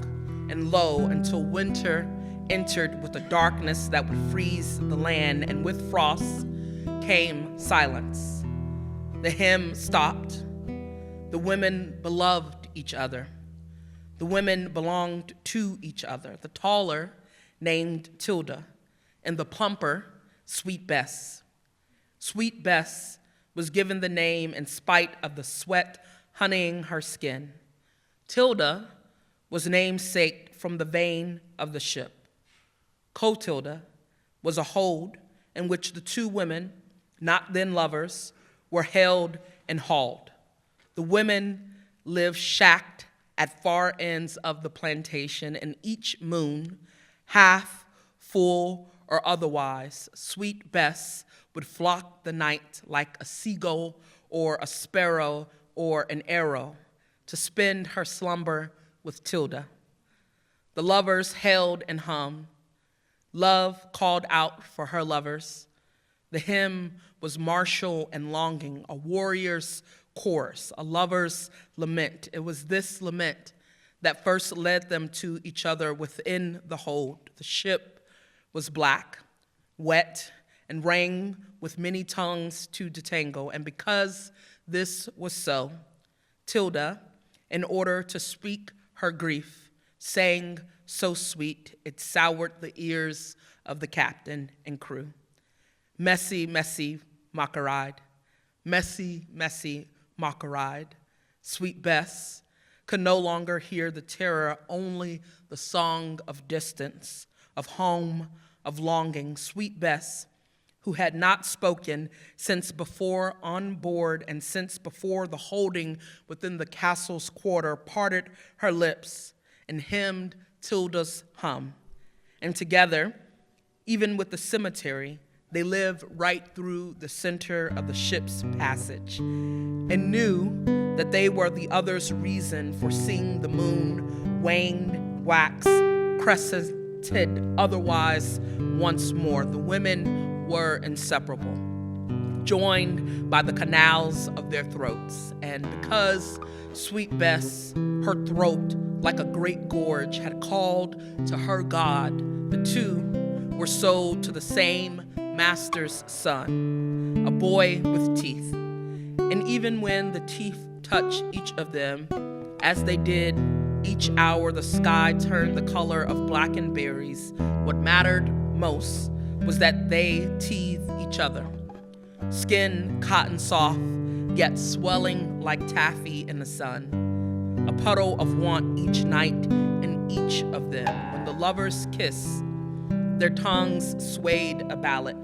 and low, until winter entered with a darkness that would freeze the land, and with frost came silence. The hymn stopped. The women beloved each other. The women belonged to each other. The taller, named Tilda, and the plumper, Sweet Bess. Sweet Bess was given the name in spite of the sweat honeying her skin. Tilda was namesaked from the vein of the ship. Cotilda was a hold in which the two women, not then lovers, were held and hauled. The women lived shacked at far ends of the plantation, and each moon, half, full, or otherwise, Sweet Bess would flock the night like a seagull or a sparrow or an arrow to spend her slumber with Tilda. The lovers held and hummed. Love called out for her lovers. The hymn was martial and longing, a warrior's chorus, a lover's lament. It was this lament that first led them to each other within the hold. The ship was black, wet, and rang with many tongues to detangle. And because this was so, Tilda, in order to speak her grief, sang so sweet it soured the ears of the captain and crew. Messy, messy Mackeride, messy, messy Mackeride. Sweet Bess could no longer hear the terror, only the song of distance, of home, of longing. Sweet Bess, who had not spoken since before on board and since before the holding within the castle's quarter, parted her lips and hymned Tilda's hum. And together, even with the cemetery, they lived right through the center of the ship's passage and knew that they were the other's reason for seeing the moon wane, wax, crescented otherwise once more. The women were inseparable, joined by the canals of their throats. And because Sweet Bess, her throat like a great gorge, had called to her God, the two were sold to the same master's son, a boy with teeth. And even when the teeth touched each of them, as they did Each hour the sky turned the color of blackened berries. What mattered most was that they teethed each other. Skin cotton soft, yet swelling like taffy in the sun. A puddle of want each night in each of them. When the lovers kissed, their tongues swayed a ballad.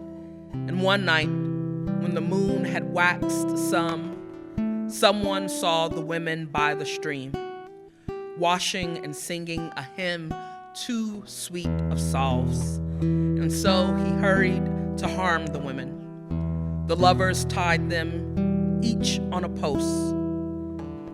And one night, when the moon had waxed someone saw the women by the stream, washing and singing a hymn too sweet of salves. And so he hurried to harm the women. The lovers tied them each on a post.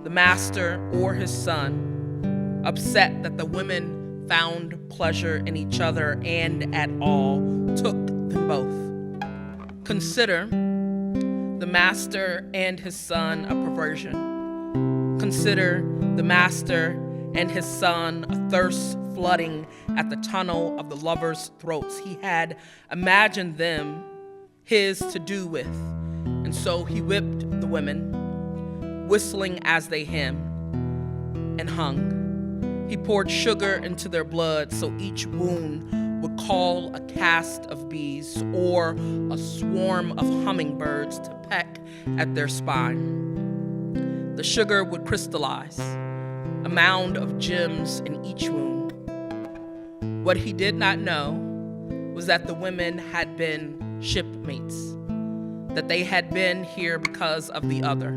The master or his son, upset that the women found pleasure in each other and at all, took them both. Consider the master and his son a perversion. Consider the master and his son a thirst flooding at the tunnel of the lovers' throats. He had imagined them his to do with, and so he whipped the women, whistling as they hymned and hung. He poured sugar into their blood so each wound would call a cast of bees or a swarm of hummingbirds to peck at their spine. The sugar would crystallize, a mound of gems in each wound. What he did not know was that the women had been shipmates, that they had been here because of the other.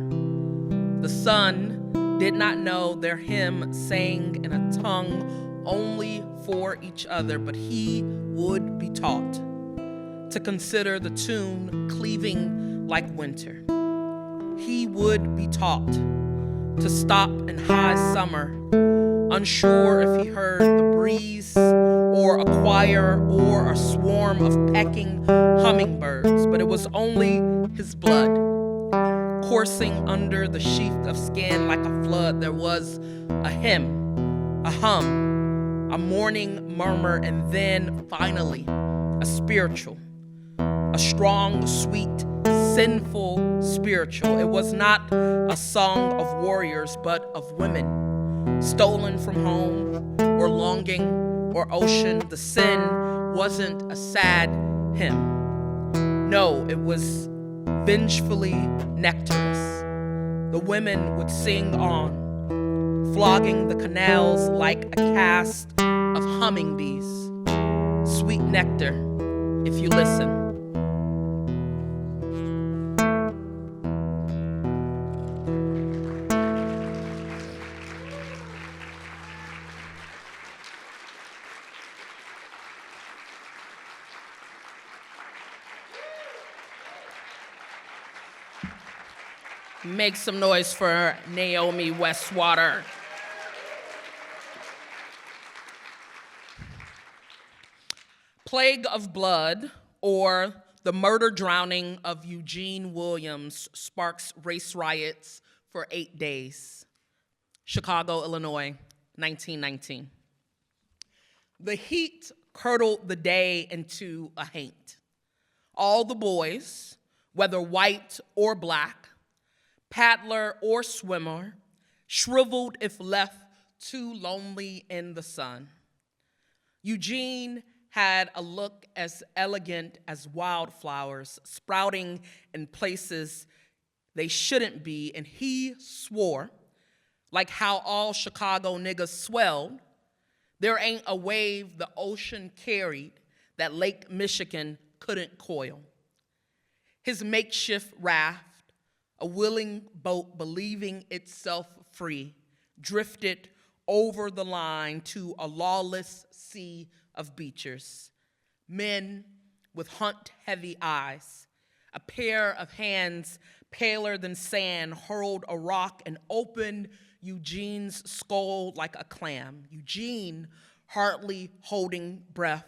The son did not know their hymn sang in a tongue only for each other, but he would be taught to consider the tune cleaving like winter. He would be taught to stop in high summer, unsure if he heard the breeze or a choir or a swarm of pecking hummingbirds, but it was only his blood coursing under the sheath of skin like a flood. There was a hymn, a hum, a morning murmur, and then finally a spiritual, a strong, sweet, sinful spiritual. It was not a song of warriors, but of women, stolen from home or longing or ocean. The sin wasn't a sad hymn. No, it was vengefully nectarous. The women would sing on, flogging the canals like a cast of humming bees. Sweet nectar, if you listen. Make some noise for Naomi Westwater. Plague of Blood, or the murder drowning of Eugene Williams, sparks race riots for 8 days. Chicago, Illinois, 1919. The heat curdled the day into a haint. All the boys, whether white or black, paddler or swimmer, shriveled if left too lonely in the sun. Eugene had a look as elegant as wildflowers sprouting in places they shouldn't be, and he swore, like how all Chicago niggas swelled, there ain't a wave the ocean carried that Lake Michigan couldn't coil. His makeshift raft, a willing boat believing itself free, drifted over the line to a lawless sea of beachers. Men with hunt-heavy eyes, a pair of hands paler than sand, hurled a rock and opened Eugene's skull like a clam. Eugene, hardly holding breath,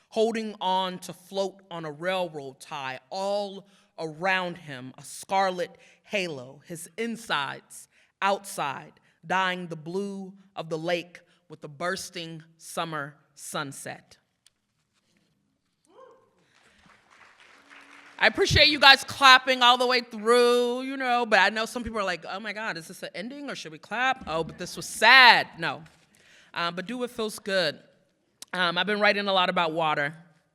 holding on to float on a railroad tie, all around him a scarlet halo, his insides outside, dyeing the blue of the lake with the bursting summer sunset. I appreciate you guys clapping all the way through, but I know some people are like, oh my God, is this an ending or should we clap? Oh, but this was sad. No, but do what feels good. I've been writing a lot about water.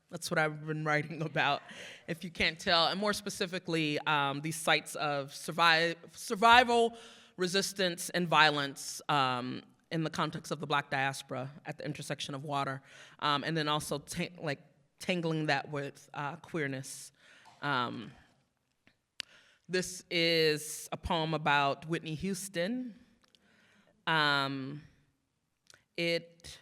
That's what I've been writing about, if you can't tell, and more specifically, these sites of survival, resistance, and violence in the context of the Black diaspora at the intersection of water, and then also tangling that with queerness. This is a poem about Whitney Houston. It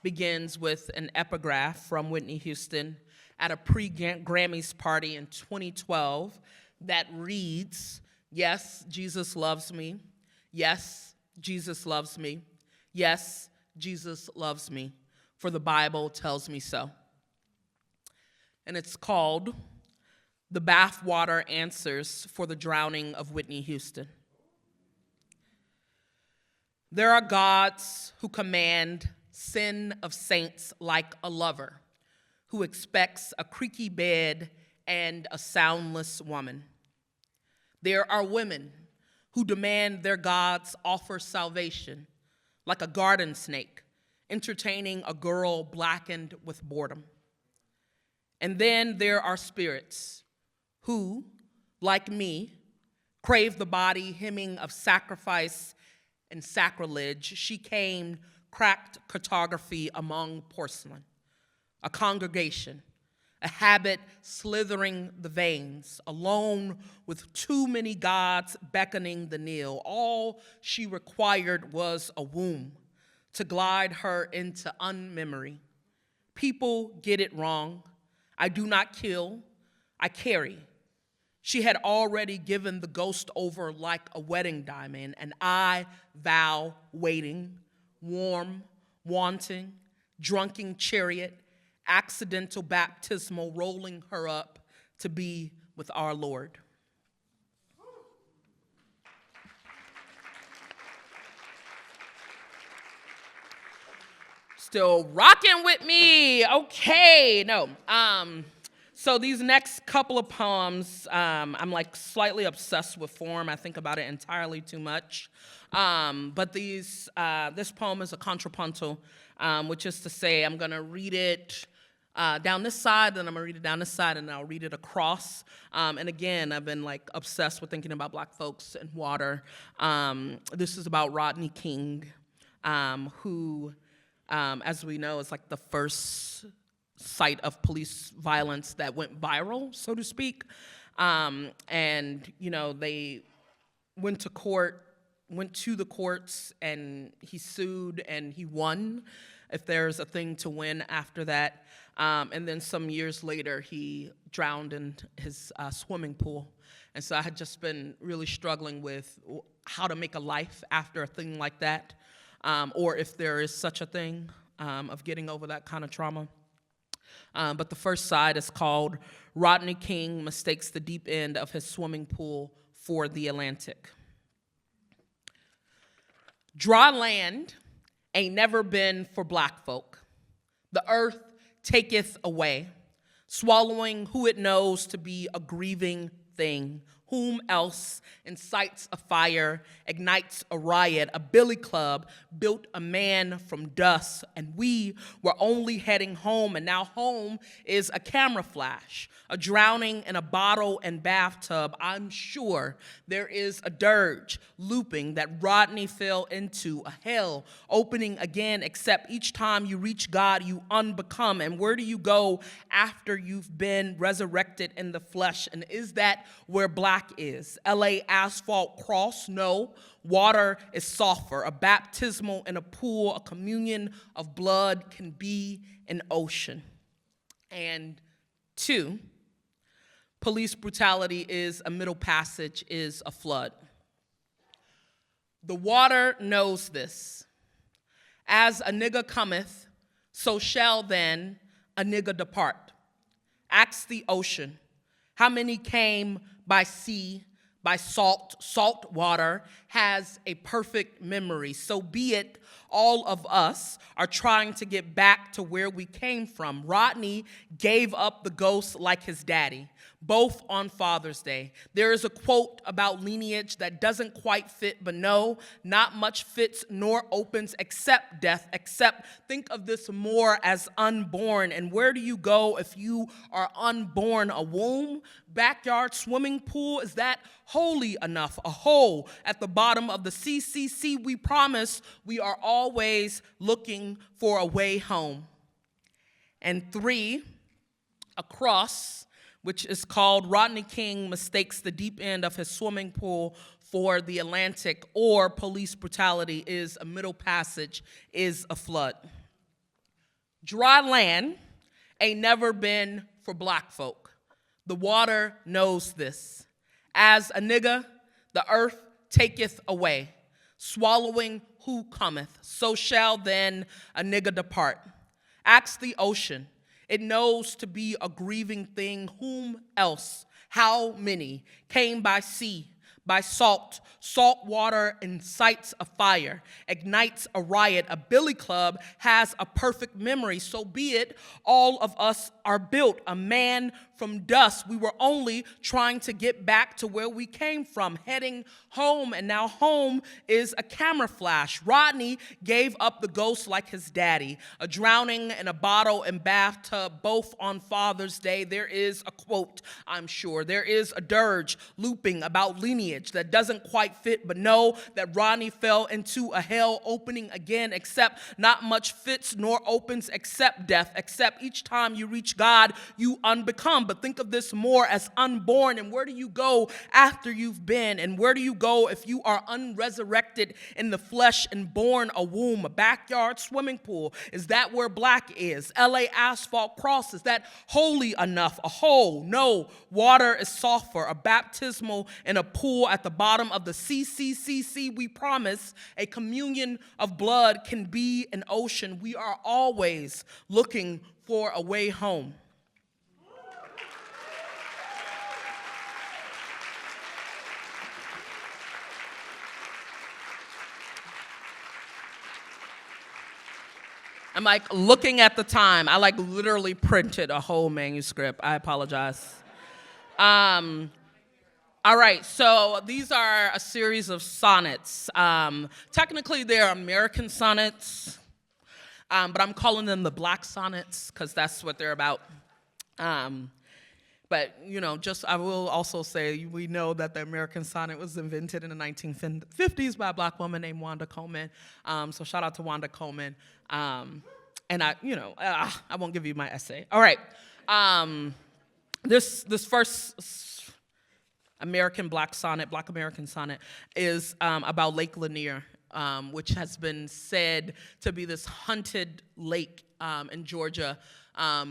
begins with an epigraph from Whitney Houston at a pre-Grammys party in 2012 that reads, "Yes, Jesus loves me. Yes, Jesus loves me. Yes, Jesus loves me, for the Bible tells me so." And it's called "The Bathwater Answers for the Drowning of Whitney Houston." There are gods who command sin of saints like a lover who expects a creaky bed and a soundless woman. There are women who demand their gods offer salvation like a garden snake entertaining a girl blackened with boredom. And then there are spirits who, like me, crave the body hymning of sacrifice and sacrilege. She came cracked cartography among porcelain, a congregation, a habit slithering the veins, alone with too many gods beckoning the kneel. All she required was a womb to glide her into unmemory. People get it wrong. I do not kill, I carry. She had already given the ghost over like a wedding diamond, and I vow waiting, warm, wanting, drunken chariot, accidental baptismal, rolling her up to be with our Lord. Still rocking with me, okay, no. So these next couple of poems, I'm like slightly obsessed with form. I think about it entirely too much. But this poem is a contrapuntal, which is to say I'm gonna read it down this side, then I'm gonna read it down this side, and I'll read it across. And again, I've been like obsessed with thinking about Black folks and water. This is about Rodney King, who, as we know, is like the first site of police violence that went viral, so to speak. And, you know, they went to the courts, and he sued, and he won, if there's a thing to win after that. And then some years later, he drowned in his swimming pool. And so I had just been really struggling with how to make a life after a thing like that, or if there is such a thing of getting over that kind of trauma. But the first side is called "Rodney King Mistakes the Deep End of His Swimming Pool for the Atlantic." Dry land ain't never been for Black folk. The earth taketh away, swallowing who it knows to be a grieving thing. Whom else incites a fire, ignites a riot, a billy club, built a man from dust, and we were only heading home, and now home is a camera flash, a drowning in a bottle and bathtub. I'm sure there is a dirge looping that Rodney fell into, a hell opening again, except each time you reach God, you unbecome. And where do you go after you've been resurrected in the flesh? And is that where Black is? LA asphalt cross? No. Water is sulfur, a baptismal in a pool, a communion of blood can be an ocean. And 2, police brutality is a middle passage, is a flood. The water knows this. As a nigga cometh, so shall then a nigga depart. Ask the ocean, how many came by sea, by salt water has a perfect memory. So be it, all of us are trying to get back to where we came from. Rodney gave up the ghost like his daddy, both on Father's Day. There is a quote about lineage that doesn't quite fit, but no, not much fits nor opens except death, except think of this more as unborn. And where do you go if you are unborn? A womb? Backyard swimming pool? Is that holy enough? A hole at the bottom of the CCC? We promise we are always looking for a way home. And 3, a cross, which is called Rodney King mistakes the deep end of his swimming pool for the Atlantic, or police brutality is a middle passage, is a flood. Dry land ain't never been for black folk. The water knows this. As a nigga, the earth taketh away, swallowing who cometh. So shall then a nigga depart. Ask the ocean. It knows to be a grieving thing. Whom else? How many came by sea, by salt? Salt water incites a fire, ignites a riot. A billy club has a perfect memory. So be it, all of us are built. A man from dust. We were only trying to get back to where we came from, heading home, and now home is a camera flash. Rodney gave up the ghost like his daddy, a drowning in a bottle and bathtub, both on Father's Day. There is a quote, I'm sure. There is a dirge looping about lineage that doesn't quite fit, but know that Rodney fell into a hell opening again, except not much fits nor opens except death, except each time you reach God, you unbecome. But think of this more as unborn. And where do you go after you've been? And where do you go if you are unresurrected in the flesh and born a womb? A backyard swimming pool, is that where black is? LA asphalt cross, is that holy enough? A hole? No, water is sulfur. A baptismal in a pool at the bottom of the CCCC. We promise a communion of blood can be an ocean. We are always looking for a way home. I'm like looking at the time. I like literally printed a whole manuscript. I apologize. All right, so these are a series of sonnets. Technically, they're American sonnets, but I'm calling them the Black sonnets because that's what they're about. But, you know, I will also say we know that the American sonnet was invented in the 1950s by a black woman named Wanda Coleman. So shout out to Wanda Coleman. And I won't give you my essay. All right. This first American Black American sonnet is about Lake Lanier, which has been said to be this haunted lake in Georgia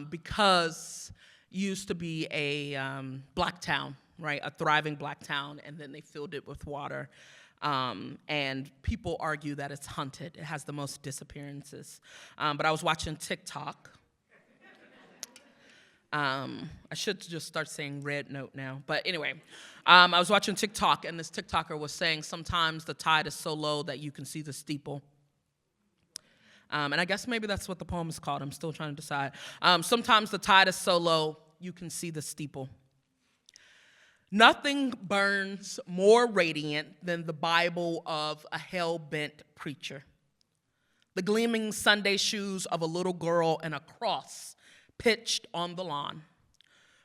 because it used to be a black town, right? A thriving black town, and then they filled it with water. And people argue that it's haunted. It has the most disappearances. But I was watching TikTok. I should just start saying red note now. But anyway, I was watching TikTok, and this TikToker was saying sometimes the tide is so low that you can see the steeple. And I guess maybe that's what the poem is called. I'm still trying to decide. Sometimes the tide is so low, you can see the steeple. Nothing burns more radiant than the Bible of a hell-bent preacher. The gleaming Sunday shoes of a little girl and a cross pitched on the lawn.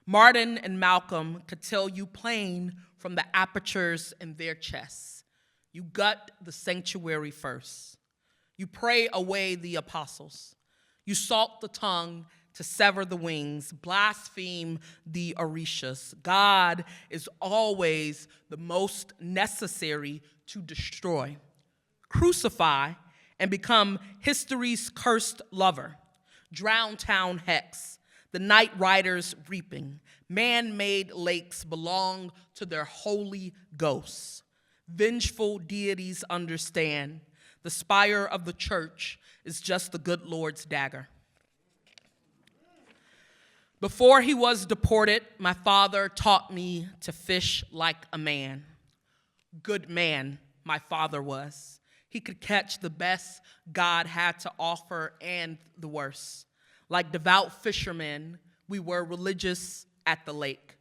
Martin and Malcolm could tell you plain from the apertures in their chests. You gut the sanctuary first. You pray away the apostles. You salt the tongue to sever the wings, blaspheme the orishas. God is always the most necessary to destroy. Crucify and become history's cursed lover. Drown town hex, the night riders reaping. Man-made lakes belong to their holy ghosts. Vengeful deities understand. The spire of the church is just the good Lord's dagger. Before he was deported, my father taught me to fish like a man. good man my father was. He could catch the best God had to offer and the worst. Like devout fishermen, we were religious at the lake.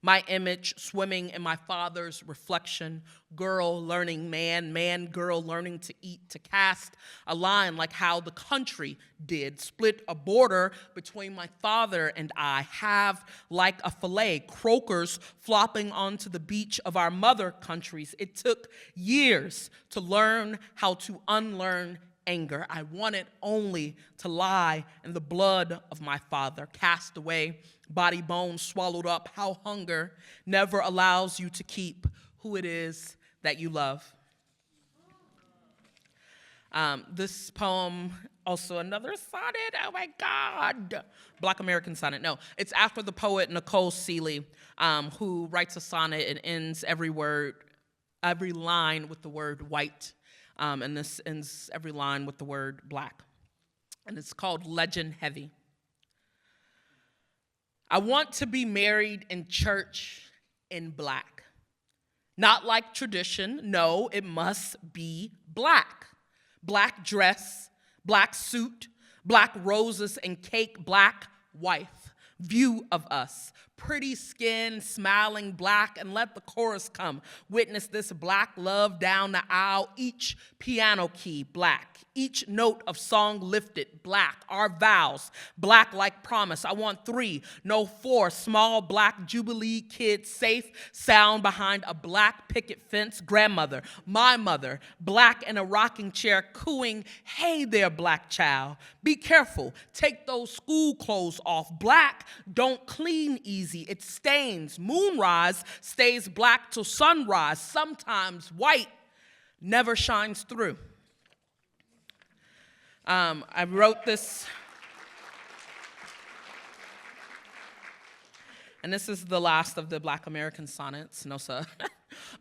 My image swimming in my father's reflection, girl learning man, man, girl learning to eat, to cast a line like how the country did, split a border between my father and I, have like a fillet, croakers flopping onto the beach of our mother countries. It took years to learn how to unlearn anger. I wanted only to lie in the blood of my father, cast away, body bones swallowed up, how hunger never allows you to keep who it is that you love. This poem, also another sonnet, oh my God. Black American sonnet, no. It's after the poet Nicole Seeley, who writes a sonnet and ends every line with the word white. And this ends every line with the word black. And it's called Legend Heavy. I want to be married in church in black. Not like tradition, no, it must be black. Black dress, black suit, black roses and cake, black wife. View of us, pretty skin, smiling black, and let the chorus come. Witness this black love down the aisle, each piano key black, each note of song lifted black, our vows, black like promise. I want 3, no 4, small black Jubilee kids safe, sound behind a black picket fence, grandmother, my mother, black in a rocking chair cooing, hey there black child, be careful, take those school clothes off, black don't clean easy, it stains, moonrise stays black till sunrise, sometimes white never shines through. I wrote this, and this is the last of the Black American sonnets, no sir.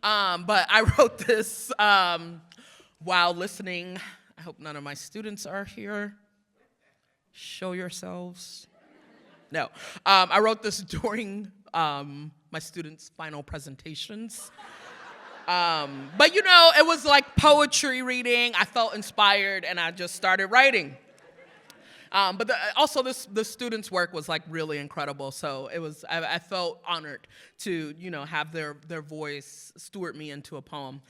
But I wrote this while listening. I hope none of my students are here. Show yourselves. No, I wrote this during my students' final presentations. But you know, it was like poetry reading. I felt inspired and I just started writing. But also the students' work was like really incredible. So it was, I felt honored to, you know, have their voice steward me into a poem.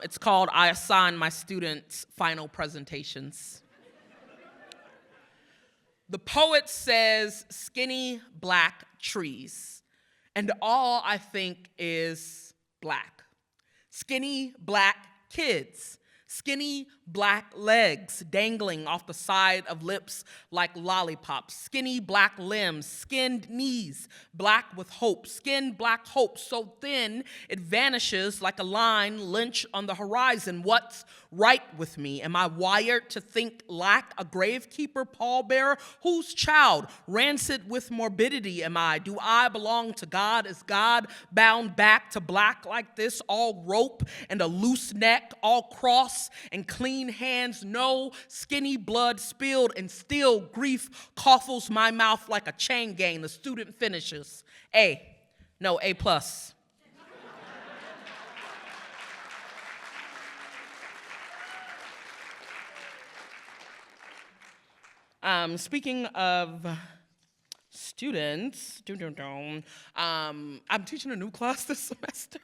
It's called I Assign My Students Final Presentations. The poet says skinny black trees, and all I think is black. Skinny black kids, skinny black legs dangling off the side of lips like lollipops, skinny black limbs, skinned knees, black with hope, skinned black hope so thin it vanishes like a line lynched on the horizon. What's right with me? Am I wired to think lack, a gravekeeper, pallbearer? Whose child? Rancid with morbidity am I? Do I belong to God? Is God bound back to black like this, all rope and a loose neck, all cross and clean hands, no skinny blood spilled, and still grief coffles my mouth like a chain gang. The student finishes. A plus. Speaking of students, I'm teaching a new class this semester.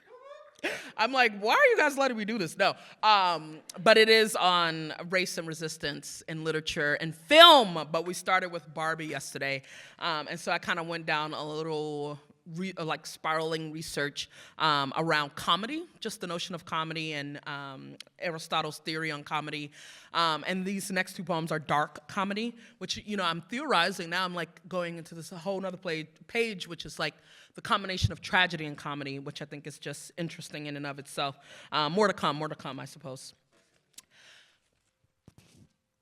I'm like, why are you guys letting me do this? No, but it is on race and resistance in literature and film, but we started with Barbie yesterday, and so I kind of went down a little like spiraling research around comedy, just the notion of comedy and Aristotle's theory on comedy. And these next 2 poems are dark comedy, which, you know, I'm theorizing now. I'm like going into this whole other page, which is like the combination of tragedy and comedy, which I think is just interesting in and of itself. More to come, I suppose.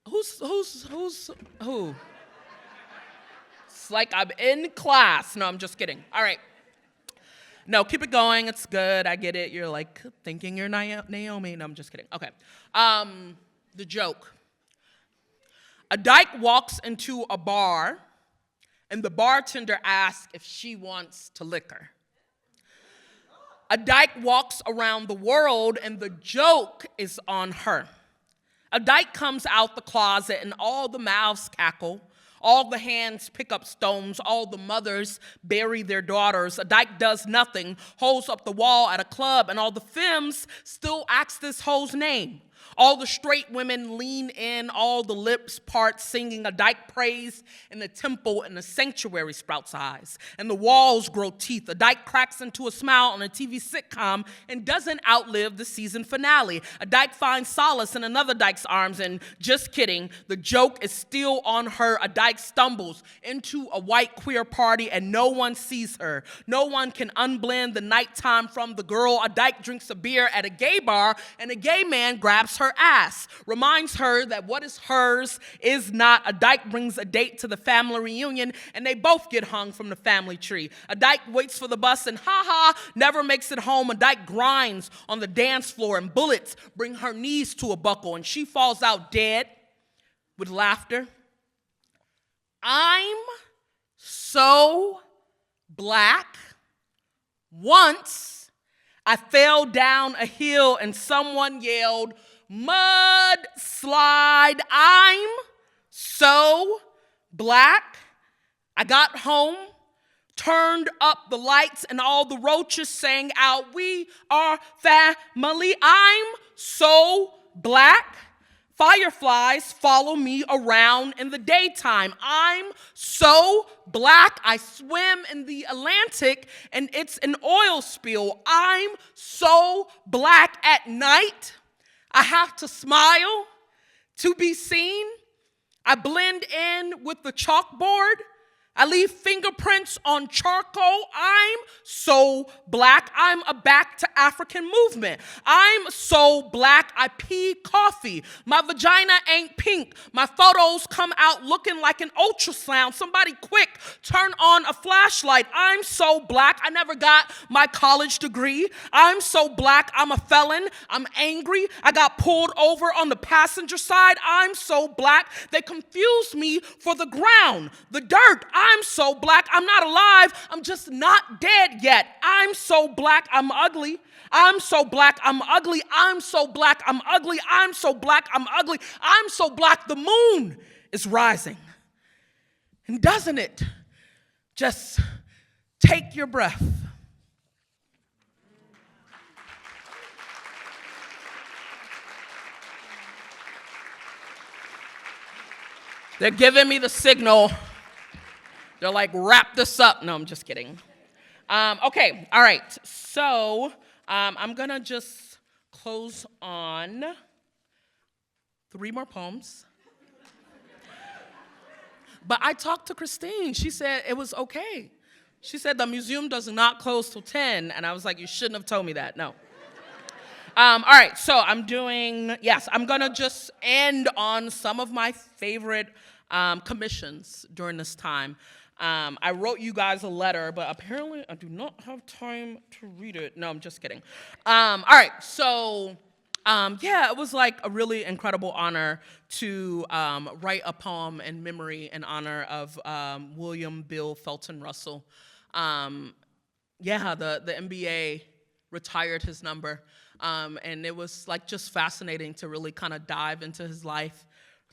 Who? It's like I'm in class. No, I'm just kidding. All right. No, keep it going. It's good. I get it. You're like thinking you're Naomi. No, I'm just kidding. Okay. The joke. A dyke walks into a bar, and the bartender asks if she wants to liquor. a dyke walks around the world and the joke is on her. A dyke comes out the closet and all the mouths cackle. All the hands pick up stones. All the mothers bury their daughters. A dyke does nothing, holds up the wall at a club, and all the femmes still ask this hoe's name. All the straight women lean in, all the lips part, singing a dyke praise in the temple and the sanctuary sprouts eyes, and the walls grow teeth. A dyke cracks into a smile on a TV sitcom and doesn't outlive the season finale. A dyke finds solace in another dyke's arms, and just kidding, the joke is still on her. A dyke stumbles into a white queer party and no one sees her. No one can unblend the nighttime from the girl. A dyke drinks a beer at a gay bar and a gay man grabs her ass, reminds her that what is hers is not. A dyke brings a date to the family reunion and they both get hung from the family tree. A dyke waits for the bus and never makes it home. A dyke grinds on the dance floor and bullets bring her knees to a buckle and she falls out dead with laughter. I'm so black. Once I fell down a hill and someone yelled, "Mudslide." I'm so black. I got home, turned up the lights, and all the roaches sang out, "We are family." I'm so black. Fireflies follow me around in the daytime. I'm so black. I swim in the Atlantic and it's an oil spill. I'm so black at night. I have to smile to be seen. I blend in with the chalkboard. I leave fingerprints on charcoal. I'm so black. I'm a back to African movement. I'm so black. I pee coffee. My vagina ain't pink. My photos come out looking like an ultrasound. Somebody quick, turn on a flashlight. I'm so black. I never got my college degree. I'm so black. I'm a felon. I'm angry. I got pulled over on the passenger side. I'm so black. They confused me for the ground, the dirt. I'm so black. I'm not alive. I'm just not dead yet. I'm so black. I'm ugly. I'm so black. I'm ugly. I'm so black. I'm ugly. I'm so black. I'm ugly. I'm so black. The moon is rising. And doesn't it just take your breath? They're giving me the signal. They're like, wrap this up. No, I'm just kidding. Okay, all right. So I'm going to just close on 3 more poems. But I talked to Christine. She said it was okay. She said the museum does not close till 10. And I was like, you shouldn't have told me that. No. All right, so I'm going to just end on some of my favorite commissions during this time. I wrote you guys a letter, but apparently I do not have time to read it. No, I'm just kidding. All right, so it was like a really incredible honor to write a poem in memory in honor of William Bill Felton Russell. The NBA retired his number, and it was like just fascinating to really kind of dive into his life,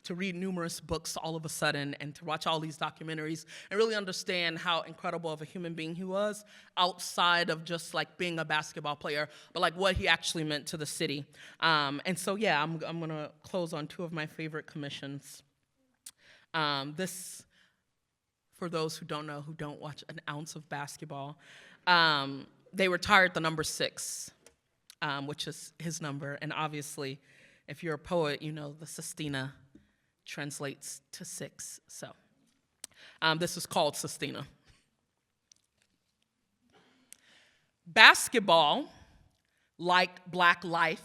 to read numerous books all of a sudden, and to watch all these documentaries and really understand how incredible of a human being he was outside of just like being a basketball player, but like what he actually meant to the city. I'm gonna close on 2 of my favorite commissions. This, for those who don't know, who don't watch an ounce of basketball, they retired the number 6, which is his number, and obviously, if you're a poet, you know the sestina translates to 6. So this is called Sestina. Basketball, like Black life,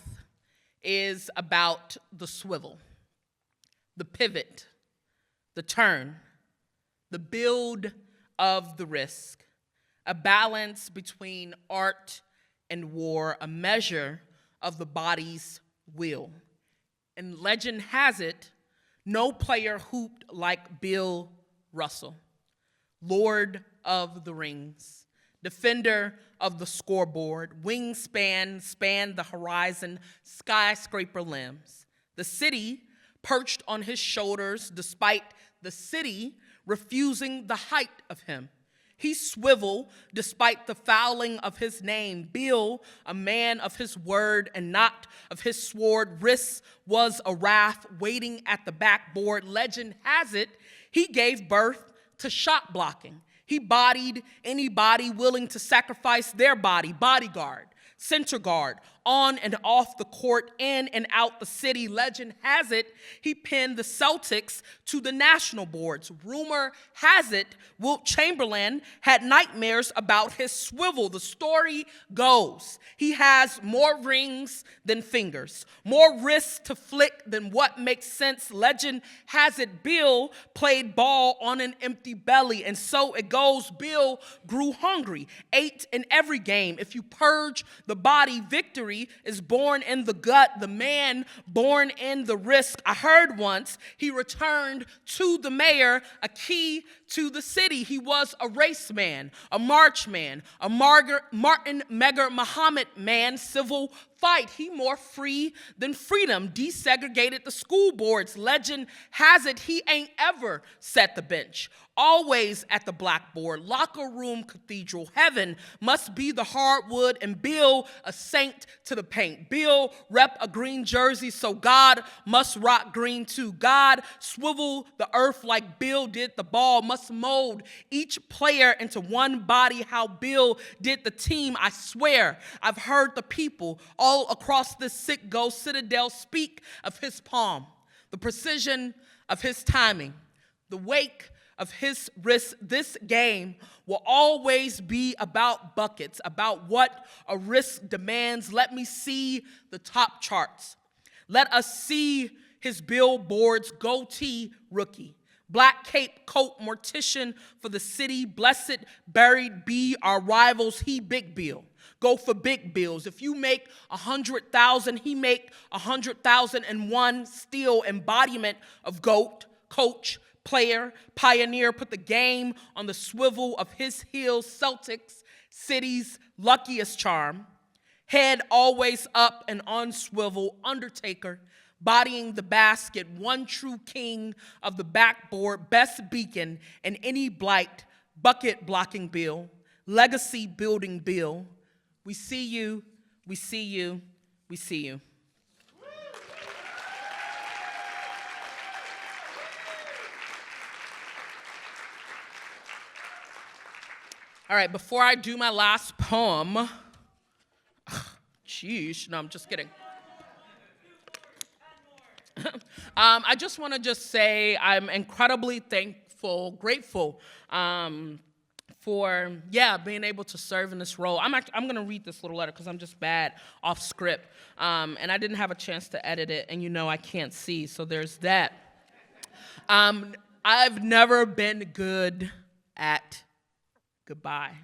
is about the swivel, the pivot, the turn, the build of the risk, a balance between art and war, a measure of the body's will. And legend has it, no player hooped like Bill Russell, Lord of the Rings, defender of the scoreboard, wingspan spanned the horizon, skyscraper limbs. The city perched on his shoulders despite the city refusing the height of him. He swiveled despite the fouling of his name. Bill, a man of his word and not of his sword, wrist was a wrath waiting at the backboard. Legend has it, he gave birth to shot blocking. He bodied anybody willing to sacrifice their body, bodyguard, center guard, on and off the court, in and out the city. Legend has it, he pinned the Celtics to the national boards. Rumor has it, Wilt Chamberlain had nightmares about his swivel. The story goes, he has more rings than fingers, more wrists to flick than what makes sense. Legend has it, Bill played ball on an empty belly, and so it goes. Bill grew hungry, ate in every game. If you purge the body, victory is born in the gut, the man born in the risk. I heard once he returned to the mayor a key to the city. He was a race man, a march man, a Martin Megar Muhammad man, civil fight. He more free than freedom, desegregated the school boards. Legend has it, he ain't ever set the bench, always at the blackboard, locker room cathedral. Heaven must be the hardwood, and Bill a saint to the paint. Bill rep a green jersey, so God must rock green too. God swivel the earth like Bill did the ball, must mold each player into one body how Bill did the team. I swear I've heard the people all across this sick ghost citadel speak of his palm, the precision of his timing, the wake of his wrist. This game will always be about buckets, about what a risk demands. Let me see the top charts. Let us see his billboards, goatee rookie, black cape coat mortician for the city, blessed buried be our rivals, he big Bill. Go for big bills. If you make 100,000, he make 100,001. Still embodiment of GOAT, coach, player, pioneer, put the game on the swivel of his heels. Celtics, city's luckiest charm. Head always up and on swivel. Undertaker, bodying the basket. One true king of the backboard. Best beacon in any blight. Bucket blocking Bill. Legacy building Bill. We see you, we see you, we see you. All right, before I do my last poem, sheesh, no, I'm just kidding. I just want to just say I'm incredibly thankful, grateful for, being able to serve in this role. I'm going to read this little letter because I'm just bad off script, and I didn't have a chance to edit it, and I can't see, so there's that. I've never been good at goodbye.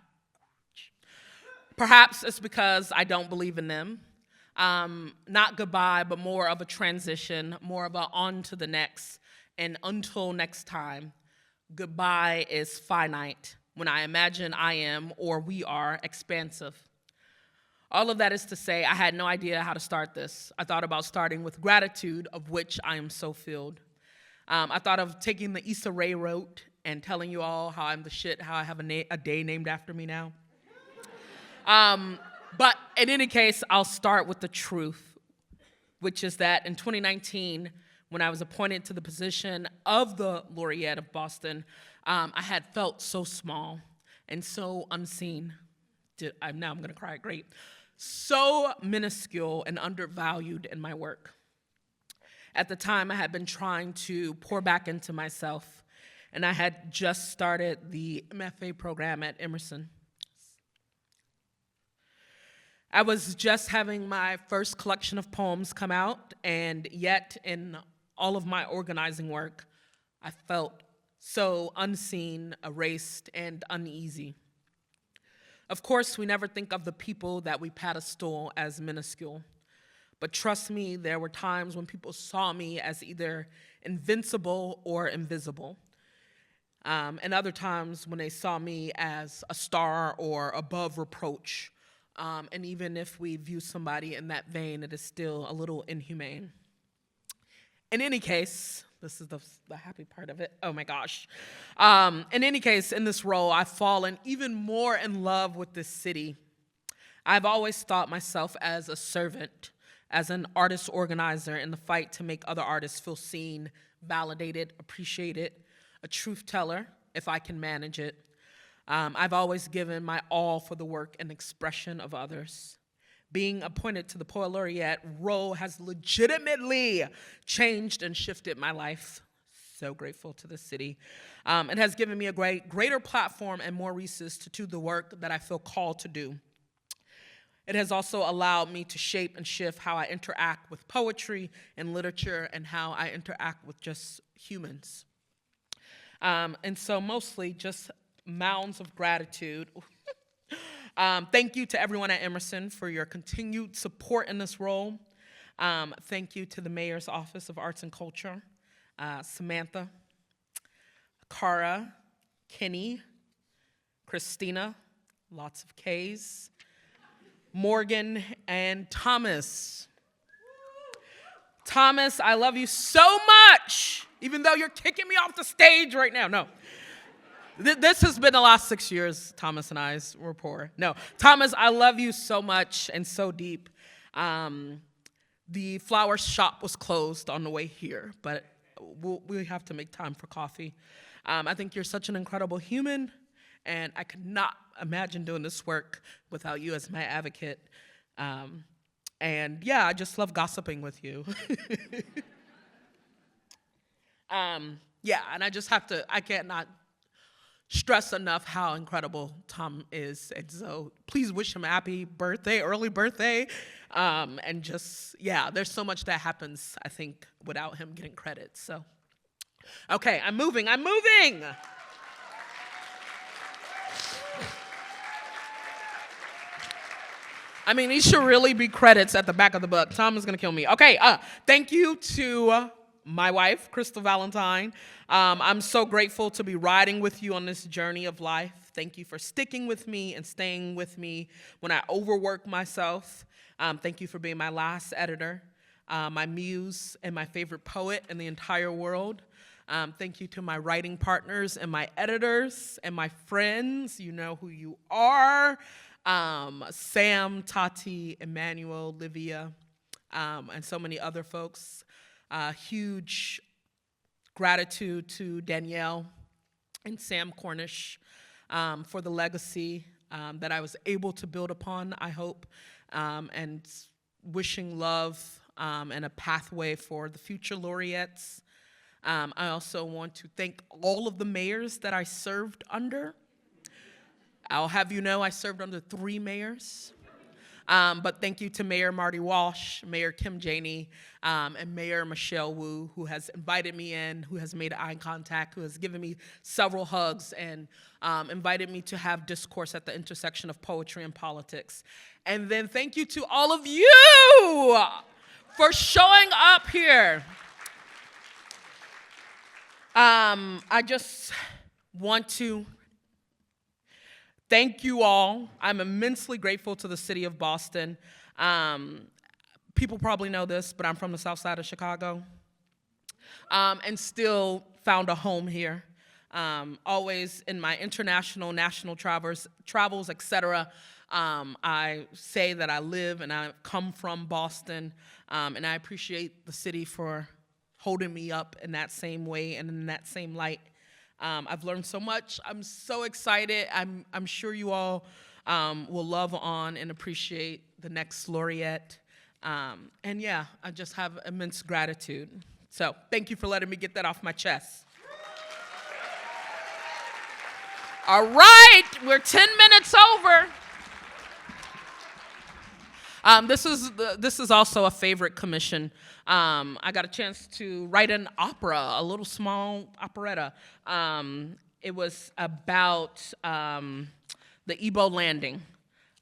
Perhaps it's because I don't believe in them. Not goodbye, but more of a transition, more of a on to the next, and until next time. Goodbye is finite when I imagine I am or we are expansive. All of that is to say, I had no idea how to start this. I thought about starting with gratitude, of which I am so filled. I thought of taking the Issa Rae route and telling you all how I'm the shit, how I have a day named after me now. But in any case, I'll start with the truth, which is that in 2019, when I was appointed to the position of the Laureate of Boston, I had felt so small and so unseen. Now I'm going to cry, great. So minuscule and undervalued in my work. At the time, I had been trying to pour back into myself, and I had just started the MFA program at Emerson. I was just having my first collection of poems come out, and yet in all of my organizing work, I felt so unseen, erased, and uneasy. Of course, we never think of the people that we pedestal as minuscule, but trust me, there were times when people saw me as either invincible or invisible. and other times when they saw me as a star or above reproach. And even if we view somebody in that vein, it is still a little inhumane. In any case, this is the happy part of it. Oh my gosh. In any case, in this role, I've fallen even more in love with this city. I've always thought myself as a servant, as an artist organizer in the fight to make other artists feel seen, validated, appreciated, a truth teller, if I can manage it. I've always given my all for the work and expression of others. Being appointed to the Poet Laureate role has legitimately changed and shifted my life. So grateful to the city. It has given me a greater platform and more resources to do the work that I feel called to do. It has also allowed me to shape and shift how I interact with poetry and literature and how I interact with just humans. And so mostly just mounds of gratitude. Thank you to everyone at Emerson for your continued support in this role. Thank you to the Mayor's Office of Arts and Culture, Samantha, Cara, Kenny, Christina, lots of Ks, Morgan, and Thomas. Thomas, I love you so much, even though you're kicking me off the stage right now. No. This has been the last 6 years, Thomas and I's rapport. No, Thomas, I love you so much and so deep. The flower shop was closed on the way here, but we have to make time for coffee. I think you're such an incredible human, and I could not imagine doing this work without you as my advocate. And yeah, I just love gossiping with you. Yeah, and I can't not stress enough how incredible Tom is. And so please wish him happy birthday, early birthday. And just, yeah, there's so much that happens, I think, without him getting credit. So, okay, I'm moving. I mean, these should really be credits at the back of the book. Tom is going to kill me. Okay, thank you to my wife, Crystal Valentine. I'm so grateful to be riding with you on this journey of life. Thank you for sticking with me and staying with me when I overwork myself. Thank you for being my last editor, my muse, and my favorite poet in the entire world. Thank you to my writing partners and my editors and my friends. You know who you are. Sam, Tati, Emmanuel, Livia, and so many other folks. Huge gratitude to Danielle and Sam Cornish for the legacy that I was able to build upon, I hope, and wishing love and a pathway for the future laureates. I also want to thank all of the mayors that I served under. I'll have you know I served under 3 mayors. But thank you to Mayor Marty Walsh, Mayor Kim Janey, and Mayor Michelle Wu, who has invited me in, who has made eye contact, who has given me several hugs, and invited me to have discourse at the intersection of poetry and politics. And then thank you to all of you for showing up here. I just want to thank you all. I'm immensely grateful to the city of Boston. People probably know this, but I'm from the south side of Chicago, and still found a home here. Always in my international, national travels, etc., I say that I live and I come from Boston, and I appreciate the city for holding me up in that same way and in that same light. I've learned so much. I'm so excited. I'm sure you all will love on and appreciate the next laureate. And yeah, I just have immense gratitude. So thank you for letting me get that off my chest. All right, we're 10 minutes over. This is also a favorite commission. I got a chance to write an opera, a little small operetta. It was about the Igbo landing.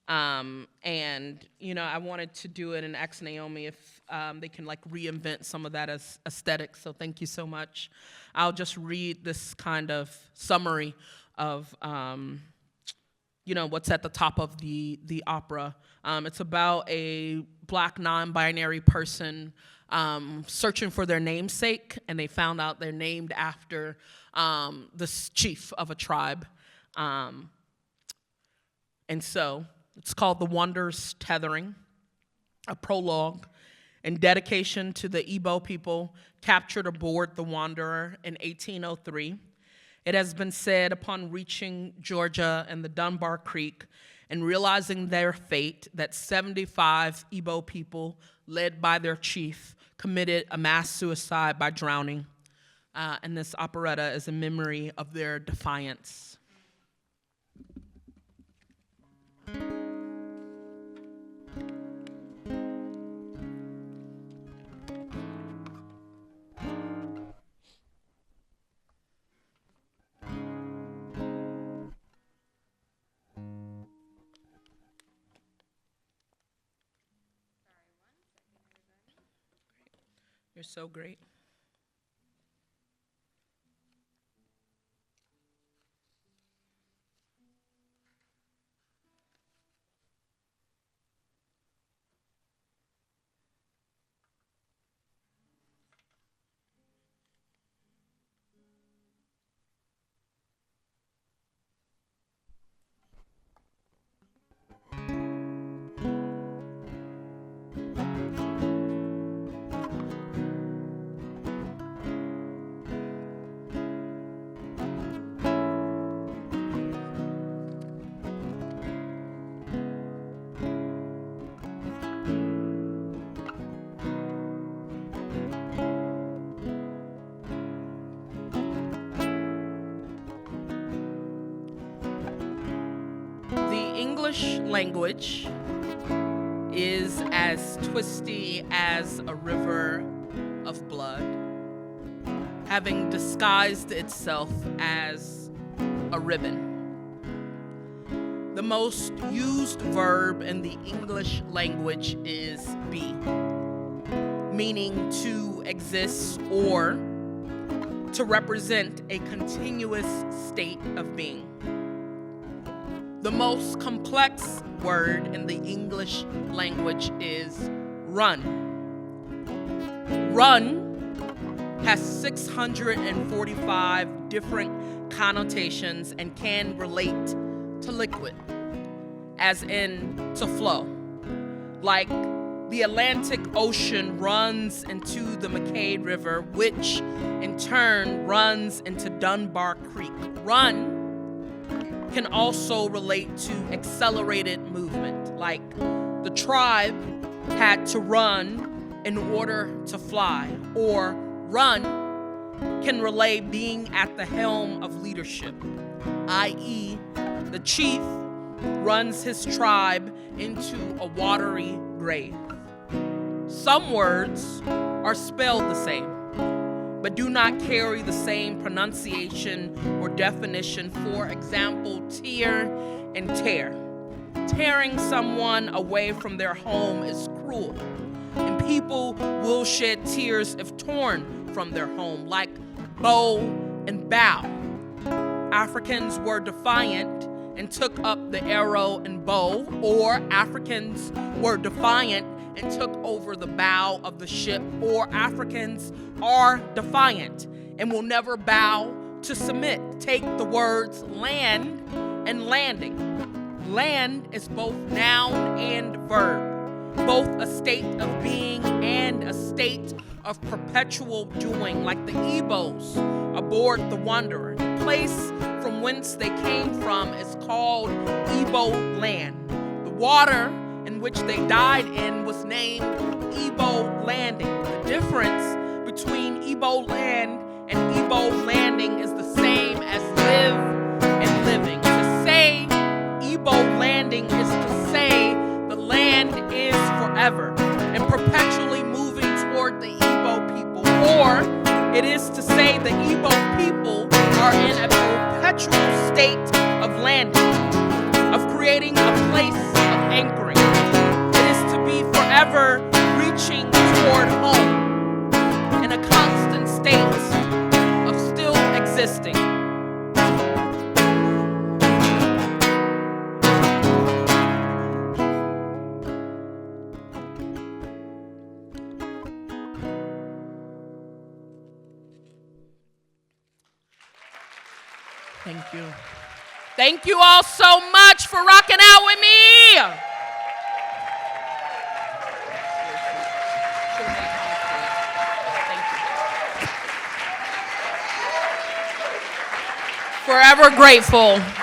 And, you know, I wanted to do it in Ex Naomi, if they can like reinvent some of that as aesthetic. So thank you so much. I'll just read this kind of summary of what's at the top of the opera. It's about a Black non-binary person searching for their namesake, and they found out they're named after the chief of a tribe. And so it's called The Wanderer's Tethering, a prologue in dedication to the Igbo people captured aboard the Wanderer in 1803. It has been said upon reaching Georgia and the Dunbar Creek and realizing their fate that 75 Igbo people, led by their chief, committed a mass suicide by drowning. And this operetta is a memory of their defiance. You're so great. English language is as twisty as a river of blood, having disguised itself as a ribbon. The most used verb in the English language is be, meaning to exist or to represent a continuous state of being. The most complex word in the English language is run. Run has 645 different connotations and can relate to liquid, as in to flow. Like the Atlantic Ocean runs into the McCade River, which in turn runs into Dunbar Creek. Run can also relate to accelerated movement, like the tribe had to run in order to fly, or run can relay being at the helm of leadership, i.e., the chief runs his tribe into a watery grave. Some words are spelled the same, but do not carry the same pronunciation or definition. For example, tear and tear. Tearing someone away from their home is cruel, and people will shed tears if torn from their home, like bow and bow. Africans were defiant and took up the arrow and bow, or Africans were defiant and took over the bow of the ship, or Africans are defiant and will never bow to submit. Take the words land and landing. Land is both noun and verb, both a state of being and a state of perpetual doing, like the Igbos aboard the Wanderer. The place from whence they came from is called Igbo land. The water in which they died in was named Igbo Landing. The difference between Igbo land and Igbo landing is the same as live and living. To say Igbo landing is to say the land is forever and perpetually moving toward the Igbo people, or it is to say the Igbo people are in a perpetual state of landing, of creating a place of anchoring. It is to be forever reaching toward home in a constant state of still existing. Thank you. Thank you all so much for rocking out with me. Thank you. Forever grateful.